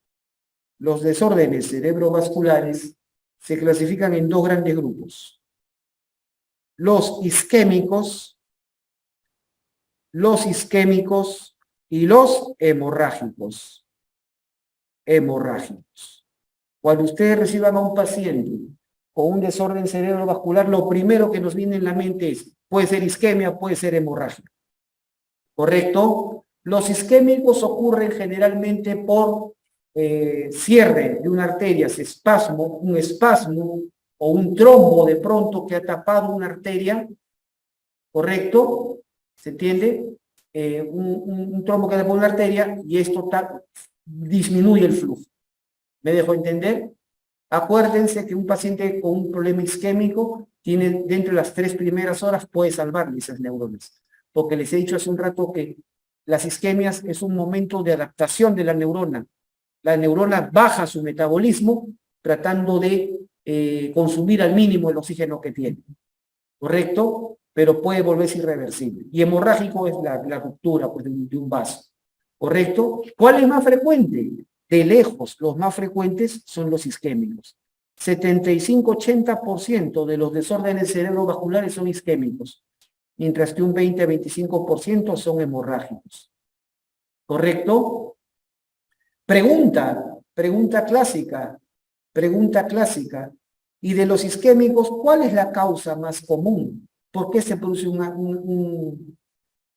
se clasifican en dos grandes grupos. Los isquémicos y los hemorrágicos. Cuando ustedes reciban a un paciente con un desorden cerebrovascular, lo primero que nos viene en la mente es, puede ser isquemia, puede ser hemorragia. ¿Correcto? Los isquémicos ocurren generalmente por cierre de una arteria, un espasmo o un trombo de pronto que ha tapado una arteria, ¿correcto? ¿Se entiende? Un trombo que ha tapado una arteria y esto disminuye el flujo. ¿Me dejo entender? Acuérdense que un paciente con un problema isquémico tiene dentro de las 3 primeras horas puede salvarle esas neuronas. Porque les he dicho hace un rato que las isquemias es un momento de adaptación de la neurona. La neurona baja su metabolismo tratando de consumir al mínimo el oxígeno que tiene. ¿Correcto? Pero puede volverse irreversible. Y hemorrágico es la ruptura pues, de un vaso. ¿Correcto? ¿Cuál es más frecuente? De lejos, los más frecuentes son los isquémicos. 75-80% de los desórdenes cerebrovasculares son isquémicos, mientras que un 20-25% son hemorrágicos. ¿Correcto? Pregunta clásica. Y de los isquémicos, ¿cuál es la causa más común? ¿Por qué se produce un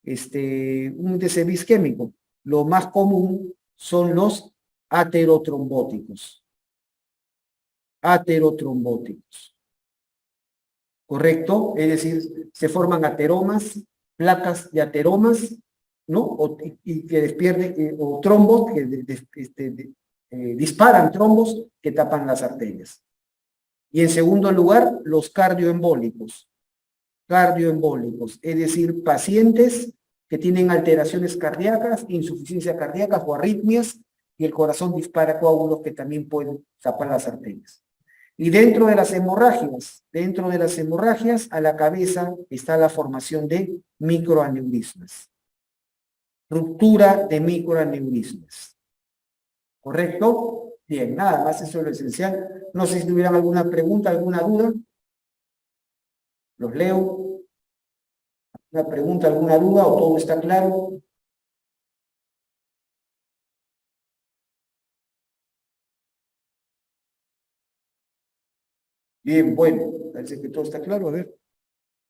DCB isquémico? Lo más común son los aterotrombóticos. ¿Correcto? Es decir, se forman ateromas, placas de ateromas, ¿no? Y que despierten, o trombos que disparan trombos que tapan las arterias. Y en segundo lugar, los cardioembólicos. Es decir, pacientes que tienen alteraciones cardíacas, insuficiencia cardíaca o arritmias, y el corazón dispara coágulos que también pueden tapar las arterias. Y dentro de las hemorragias, a la cabeza está la formación de microaneurismas. Ruptura de microaneurismas. ¿Correcto? Bien, nada más, eso es lo esencial. No sé si tuvieran alguna pregunta, alguna duda. Los leo. ¿Una pregunta, alguna duda o todo está claro? Bien, bueno, parece que todo está claro. A ver.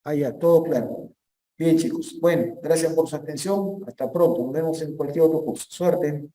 Ah, ya, todo claro. Bien, chicos. Bueno, gracias por su atención. Hasta pronto. Nos vemos en cualquier otro curso. Suerte.